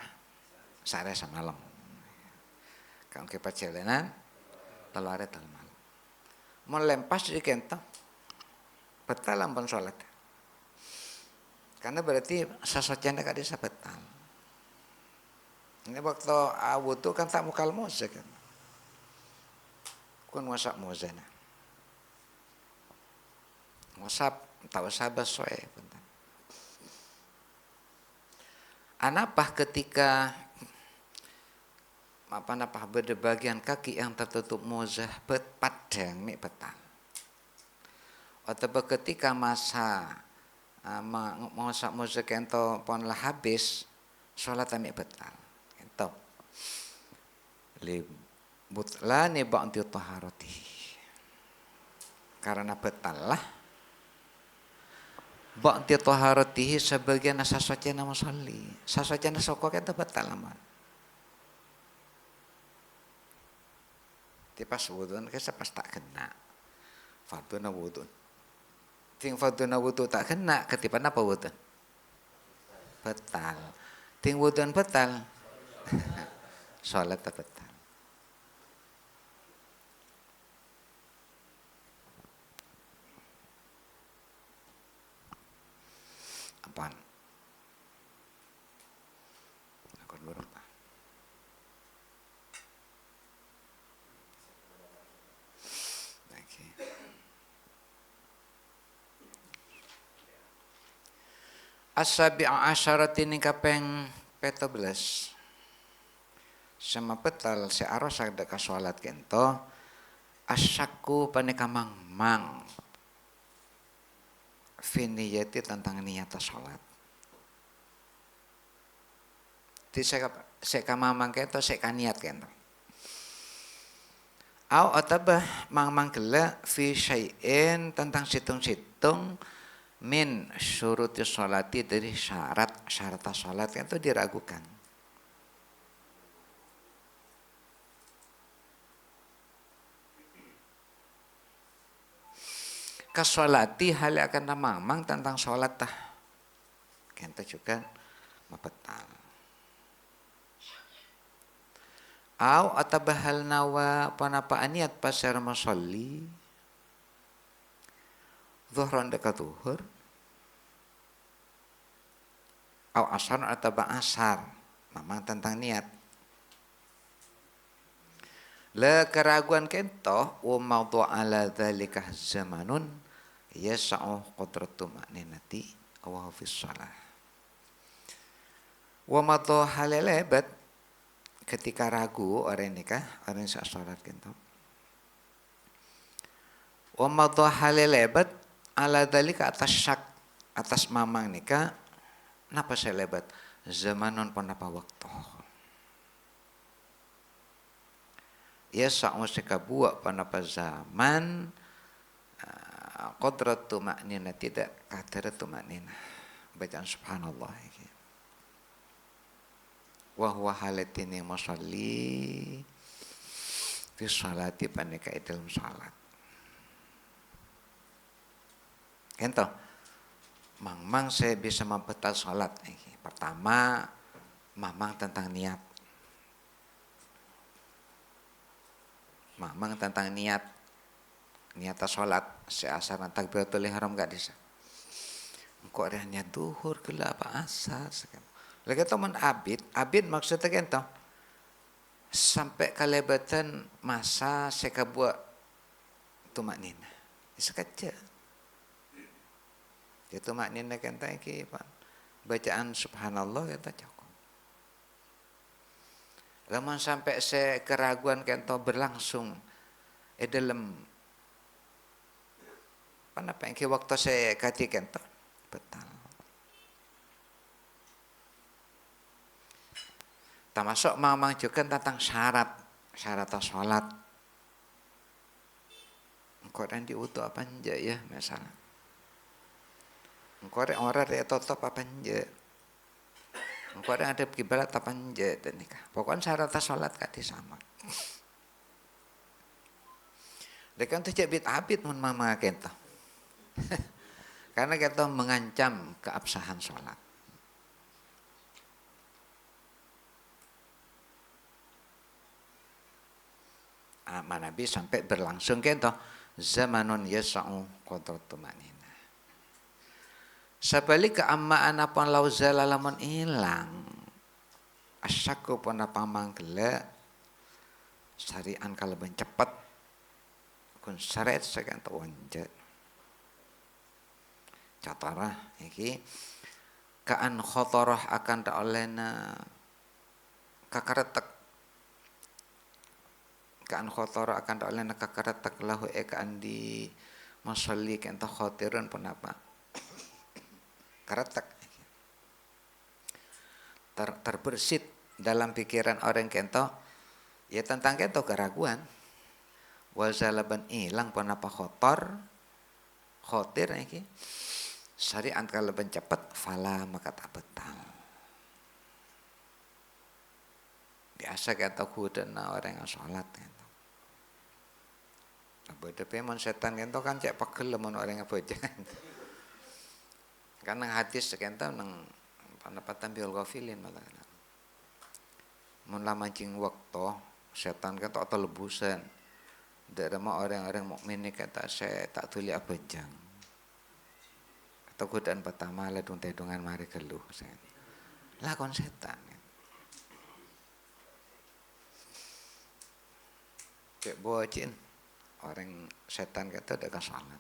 A: Sare semalam. Kang kepok jalanan telu are telu malam. Mau lempas di kento. Betal ampun salat. Karena berarti sasocana kadisa betal. Ini waktu wudu kan tak mukal moza kan. Kun masak mozana. Wasap, tak usah basoe. Anapah ketika apa beda bagian kaki yang tertutup mozah padang mik betal. Atau ketika masa masak mozah kento pon lah habis sholat mik betal. Kento. Butlani ba'di taharati. Karena betal lah ba'di taharatihi sebagian sasocana musalli. Sasocana soko kita batal aman. Ti pas wudun kesa pas tak kena. Farduna wudun. Ting farduna wudu tak kena ketipan apa wudun? Batal. Ting wudun batal. Salat tak batal. Apaan? Aku burung pak. Okay. As-sabi'a asyaratin kapeng 17. Sama betal si aros ada ka salat kento asyaku paneka mang finiyati tentang niat salat. Ti seka mamang kento seka niat kento. Au atabah mang gela fi syai'in tentang situng-situng min syuruti sholati dari syarat salat itu diragukan. Kasolati hal akan mamang tentang sholat tah. Kita juga mabetal. Au atabahal nawa panapa niat pasar masolli. Zuhran dekat zuhur. Au asar ataba asar. Mamang tentang niat. La keraguan kento wa mawdu ala dzalika zamanun yas'u qudratu ma'ninati wa fi shalah. Wa mawdu halalebat ketika ragu orang nikah orang sak salat kento. Wa mawdu halalebat ala dzalika atas syak atas mamang nikah napa selebat zamanun panapa waktu. Ya sa'u sekabuak panapa zaman qadratu ma'nina tidak qadratu ma'nina bacaan subhanallah iki wa huwa halatini musalli fi sholati panika dalam salat ento mamang saya bisa membatal salat iki pertama mamang tentang niat tentang niat sholat seasar takbiratul ihram gak bisa. kok rehnya duhur gela apa asar sekarang. Lagi teman abid maksudnya kan toh sampai kalebatan masa saya buat tumak nina. Sekaca. Dia tumak nina kan tak pak. Bacaan subhanallah kata cukup. Lamun sampai saya keraguan kan toh berlangsung dalam apa yang waktu saya katakan toh betul. Termasuk mamang juga tentang syarat sholat. Engkau dan diutuh apa enggak ya misalnya. Engkau orang dia tetap apa enggak. Engkau ada kiblat apa enggak dan nikah. Pokoknya syarat sholat kati sama. Dekan tu cek bit mun mama kita. Karena kita mengancam keabsahan sholat. Nabi sampai berlangsung gitu zamanun yasa'u qadratu manina. Sabalik keammaan apa lau zalalamun ilang asyaku pun apa manggela syarian kalau cepat kun syariat sekan tawanja catara iki kaan khotorah akan tak olehna kakaretek kaan khotorah akan tak olehna kakaretek lahu kaan di masalli kan ta khotirun pun apa karetek terbersit dalam pikiran orang kento ya tentang kento keraguan wazalaban hilang pun apa khotir iki syariat kalau ben cepat fala maka tak betal biasa kata kudena orang yang sholat gitu. Beda pemon setan gitu kan cek pegel mun orang yang bojan. Karena hadis kento nang pendapatan biol ghafilin malah. Mun lama mancing waktu setan kento atau lebusan. Dari orang-orang mukmin ini kata saya tak tuli apa jang. Atau godaan pertama lah dengan mari keluh. Lakon setan. Kayak bocin orang setan kata ada salat.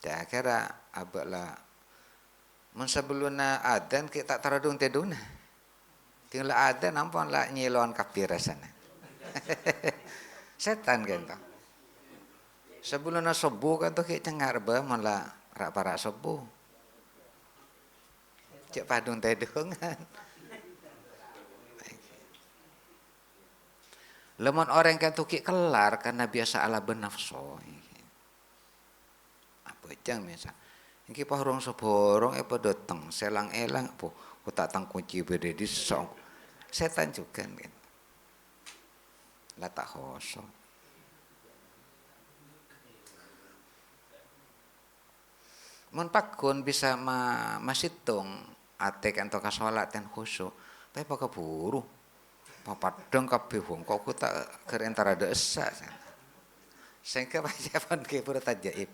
A: Ya kira abaklah mun sebelumna adzan kita taradung teduna. Tinggal adzan ampun lah nyilon kafir sana. Setan kan toh. Sebelumna subuh kan toh kita ngarba malah rak para subuh. Cek padung tedungan. Lemon orang kan tuki kelar karena biasa ala benafso. Apa jang misal. Iki pahrong seborong apa datang selang elang apa tak tang kunci berde di song. Setan juga kan. Lah tak khoso. Mun pakun bisa masitung ate kan to kasolat ten khusyuk. Tapi pakai buru. Papadang kabeh wong kok tak kerentara desa. Sengke baca pon ke pura tajaib.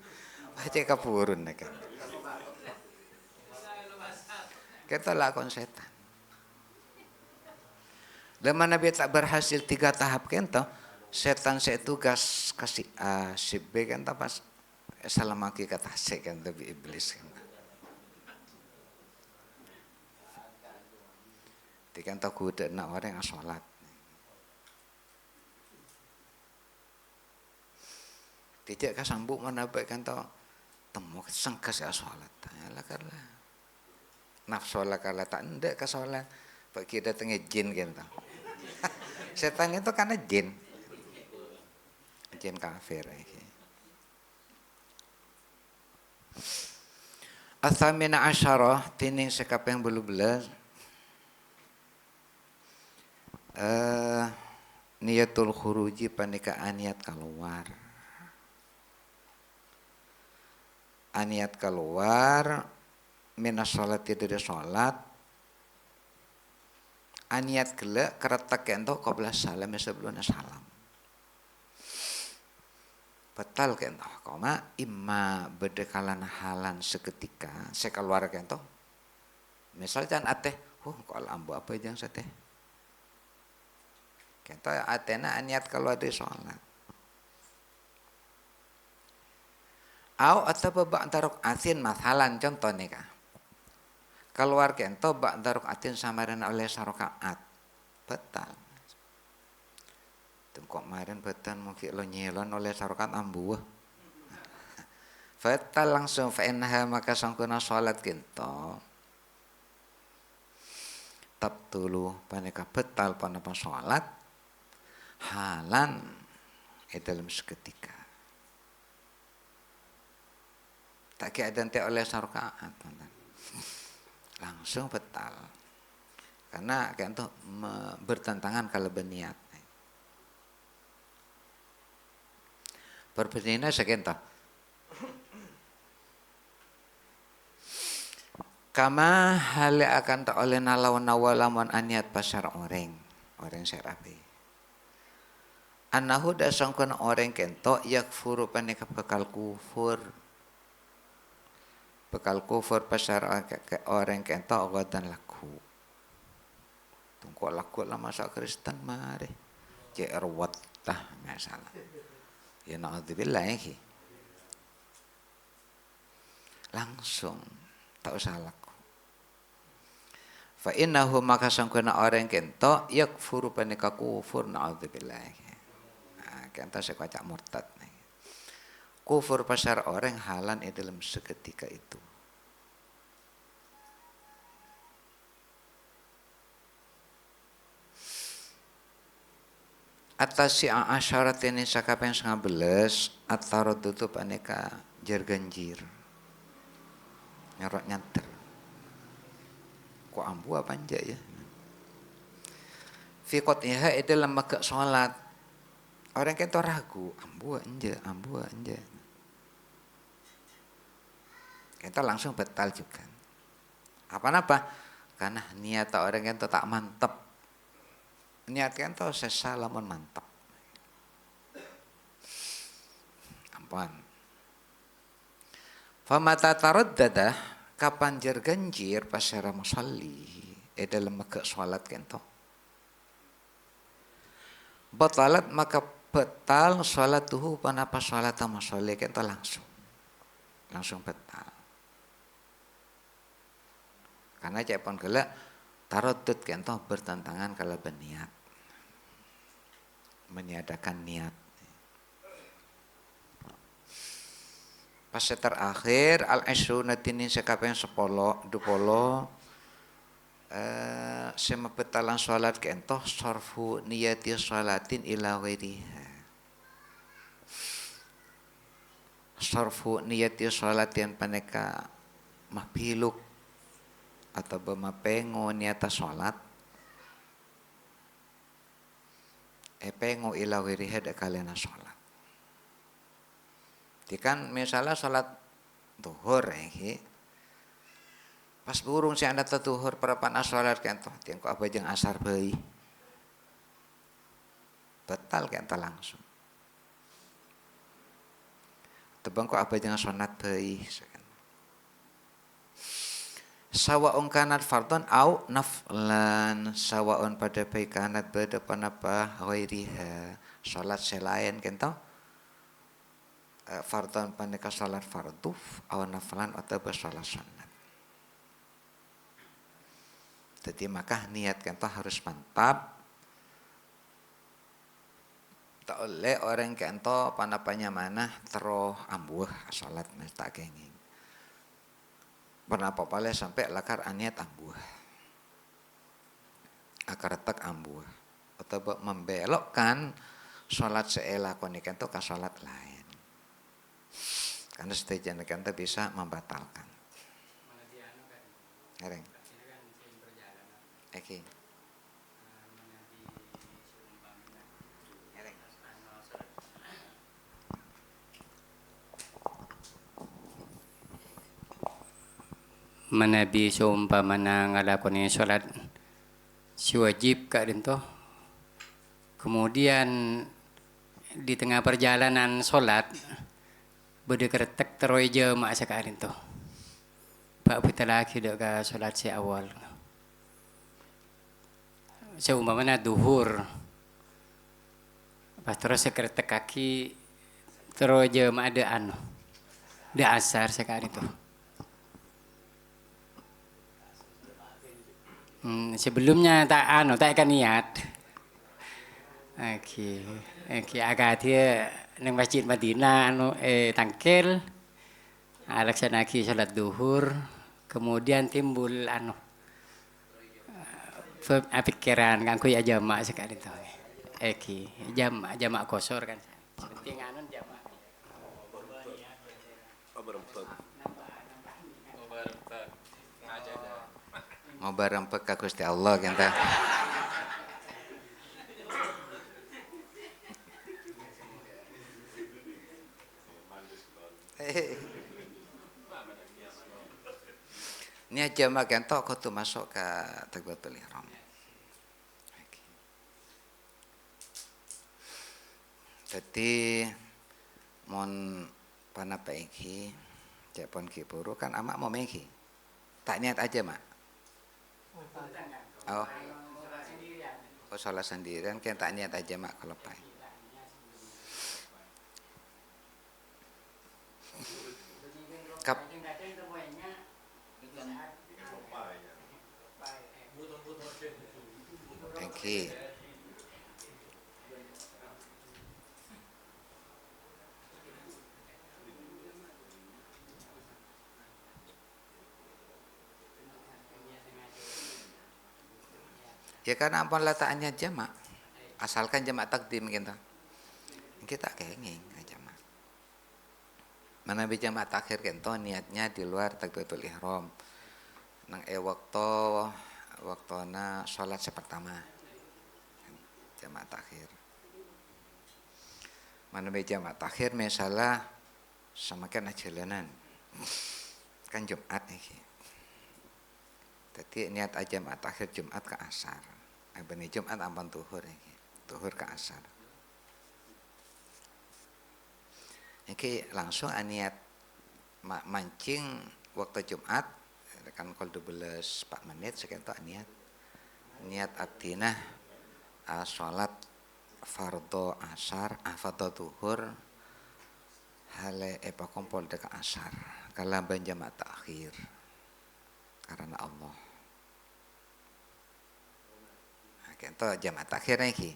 A: Baca kapurun nek. Kita lakon setan. Lama Nabi tak berhasil 3 tahap kento, setan saya tugas kasih A, si B kan pas salamaki kata C kan tapi iblis kan. Tikan takut nak orang yang sholat. Tidak kasambuk mana baik kan tau temu sengkas ya sholat. Lah karena nafsu lah kalau tak ndak ke sholat. Pak kita tengah jin kan tau. Setan itu karena jin kafir. Athamina asyarah tining sekapeng belu belas. Niyatul khuruji panika aniat keluar. Aniat keluar minas sholat dari sholat. Aniat gelak keretak kento qabla salam sebelum salam. Betal kento, koma imma bedekalan halan seketika saya keluar kento. Misal jangan ateh, kalau ambu apa jangan sateh. Kento atena niat keluar dari sholat. Au atau bak daruk atin masalan contoh nih kah. Keluar kento bak daruk atin samaran oleh sarokaat. Betal. Kok kemarin betan mungkin lo nyelon oleh sarokat ambu. Betal langsung fa'innaha maka sangkuna sholat kinto. Tab dulu paneka betal panapa sholat. Halan dalam seketika. Tak keadaan oleh sarokat. Langsung betal. Karena kayak itu bertentangan kalau berniat. Perbedaan sekian. Kama hal akan tak oleh nalawan nawalaman aniat pasar orang serapi. Anahu dasangkan orang kento yakfuru panika bekal kufur pasar orang kento dan laku. Tunggu laku lah masa Kristen mari cerwat tah masalah. Ya naudzubillah ya. Langsung tak usah laku. Fa innahu maka sangkuna orang kento yakfuru panika kufur naudzubillah. Nah, kento sekocak murtad. Kufur pasar orang halan dalam seketika itu. Atas si asyarat ini sakapeng 11 atau tutup aneka jerganjir nyorot nyanter kok ambu apa anja ya fikot iha itu lembaga sholat orang kan tuh ragu ambu anja kita langsung batal juga apa karena niat orang kan tuh tak mantep niat kan tuh sesalaman mantap. Ampun. Famata taraddada kapan jerganjir pasara musalli dalam maka salat kento. Batalat maka batal salatuhu panapa salata musalli kento langsung batal. Karena cepon gela taraddud kento bertentangan kalau berniat. Meniadakan niat. Pas terakhir al-ashrunatini sekapeng 10 sema betalan salat kentoh sarfu niyati salatin ila ghairiha. Sarfu niyati salatin paneka mahpiluk atau bemapengo niata salat pengo ila ghairiha dak kalena salat. Kan misalnya salat zuhur pas burung si anda zuhur perapan salat kan toh tiang apa jeung asar bayi batal kan toh langsung tebang kok apa jeung sunat bayi sawaun kanat fardhan au naflan sawaun pada baik kanat beda panapa ghairiha salat selain kan toh fardhan paneka salat fardu atau naflan atau salat sunat. Jadi maka niat kan harus mantap. Tak oleh orang kan panapanya mana teroh ambuh salat tak kenging. Pernah apa-apa sampai lakar aniat ambuh. Akar tak ambuh atau membelokkan salat seela konikan ke salat lain. Karena setejan kan bisa membatalkan. Ngereng. Oke. Ngereng.
E: Manabi seumpamana ngalakoni salat si wajib ka dinto kemudian di tengah perjalanan sholat berdekretek teroy jemaah sekarang tuh. Pak putar lagi dok ke sholat si awal. Seumpamanya duhur. Pas terus sekretek kaki teroy jemaah ada anu. Ada asar sekarang tuh. Sebelumnya tak akan niat. Oke, agak dia neng masjid Madinah tangkel, laksanaki sholat duhur, kemudian timbul pikiran kan ya jamak sekali tuh. Jamak kosor kan. Penting jamak.
A: Mau barempek ka Gusti Allah kita. Ini aja makan tok kau tuh masuk ke takbiratul ihram. Jadi mon panapa iki japon ki puru kan amak mau mengki. Tak niat aja mak. Oh sholat sendirian kan tak niat aja mak kalau pai. Kap Oke. Ya kan ampun letaknya jamak. Asalkan jamak takdim kita. Kita kenging jamak. Mana bi jamak takhir kento niatnya di luar takbiratul ihram. Nang waktona sholat sepertama. Jamak takhir. Mana bi jamak takhir misalnya semakin jalanan. Kan Jumat nih. Jadi niat aja mak takhir Jumat ke asar. Benih Jumat ampun tuhur nih. Tuhur ke asar. Ini langsung niat mancing waktu Jumat kan kalau 12 menit sekian tuh niat aktina sholat fardo asar fardo tuhur hale kompol deka asar kalau banjamak takhir karena Allah. Kento jamak takhir iki.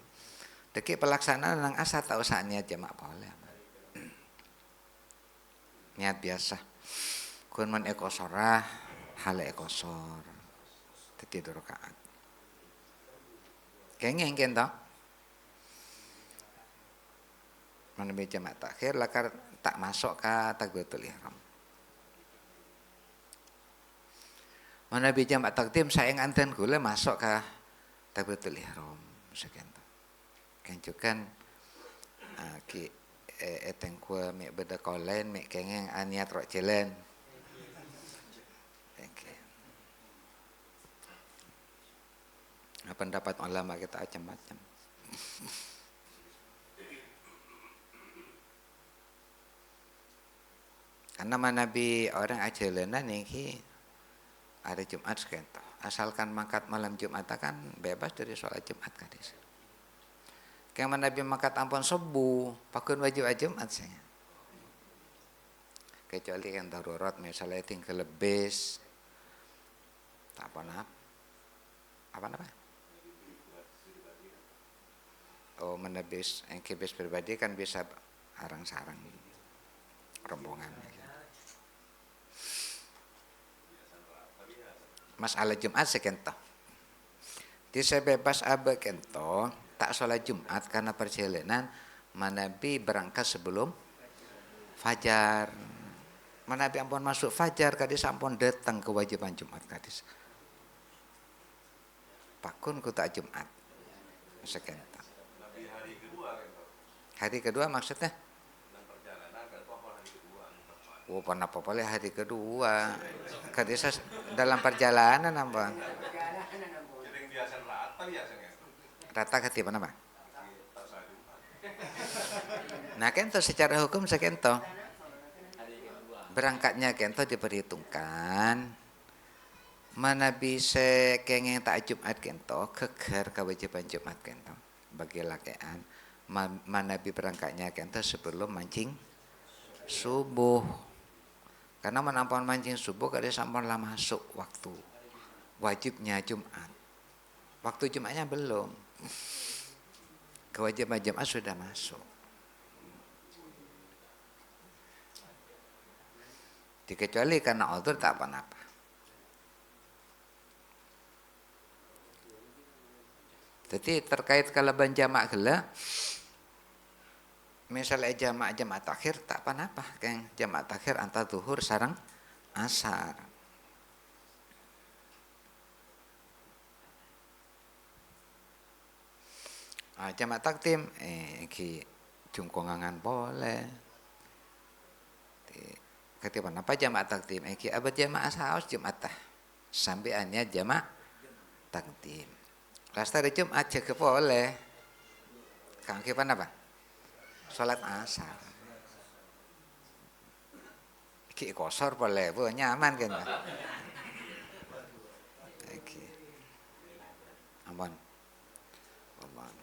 A: Deki pelaksanaan nang asar tak usah niat jamak boleh. Niat biasa. Kun man ekosorah hal ekosor. Dadi 2 rakaat. Kengeng kento. Man jamak takhir lakar tak masuk ka takbiratul ihram. Mana bija mak takdim sayang anten gula masuk ke takbiratul ihram sekian tu. Kan cukan ki eteng kua mek beda kolen mek kengeng aniat rok jalan. Okay. Pendapat ulama kita macam-macam. Karena Nabi orang ajalanan nih hari Jumat sekian. Asalkan mangkat malam Jumat kan bebas dari sholat Jumat kadis. Kayak Nabi mangkat ampun subuh, pakun wajib Jumat saya. Kecuali yang darurat misalnya tinggal lebes, tak apa? Oh menebis, yang kebis pribadi kan bisa arang-sarang rombongan. Masalah Jumat sekento. Di sebebas abe kento tak sholat Jumat karena perjalanan Nabi berangkat sebelum fajar. Nabi ampun masuk fajar kadis ampun datang kewajiban Jumat kadis. Pakun ku tak Jumat. Sekento. Hari kedua maksudnya? Oh, pernah apa-apa hari kedua. Kadisa dalam perjalanan apa? Rata ketipan apa? Nah kento secara hukum sekento. Berangkatnya kento diperhitungkan. Mana bisa kengeng tak Jumat kento keker kewajiban Jumat kento bagi lakean. Mana berangkatnya kento sebelum mancing subuh. Karena menampon mancing subuh kada sampun lah masuk waktu wajibnya Jumat. Waktu Jumatnya belum. Kewajiban Jumat sudah masuk. Dikecuali karena uzur tak apa-apa. Jadi terkait kalaban jamak gela, misalnya jamak takhir tak apa-apa, keng jamak takhir antara zuhur sareng asar. Jamak takdim, ki jungkongangan boleh. Ketika apa jamak takdim, ki abad jamak asaus Jumat tah, sampai hanya jamak takdim. Lastari Jumat jaga boleh. Kang kipan apa? Salat asar. Ki kosor boleh, bu nyaman kan? Oke. Ampun. Ampun.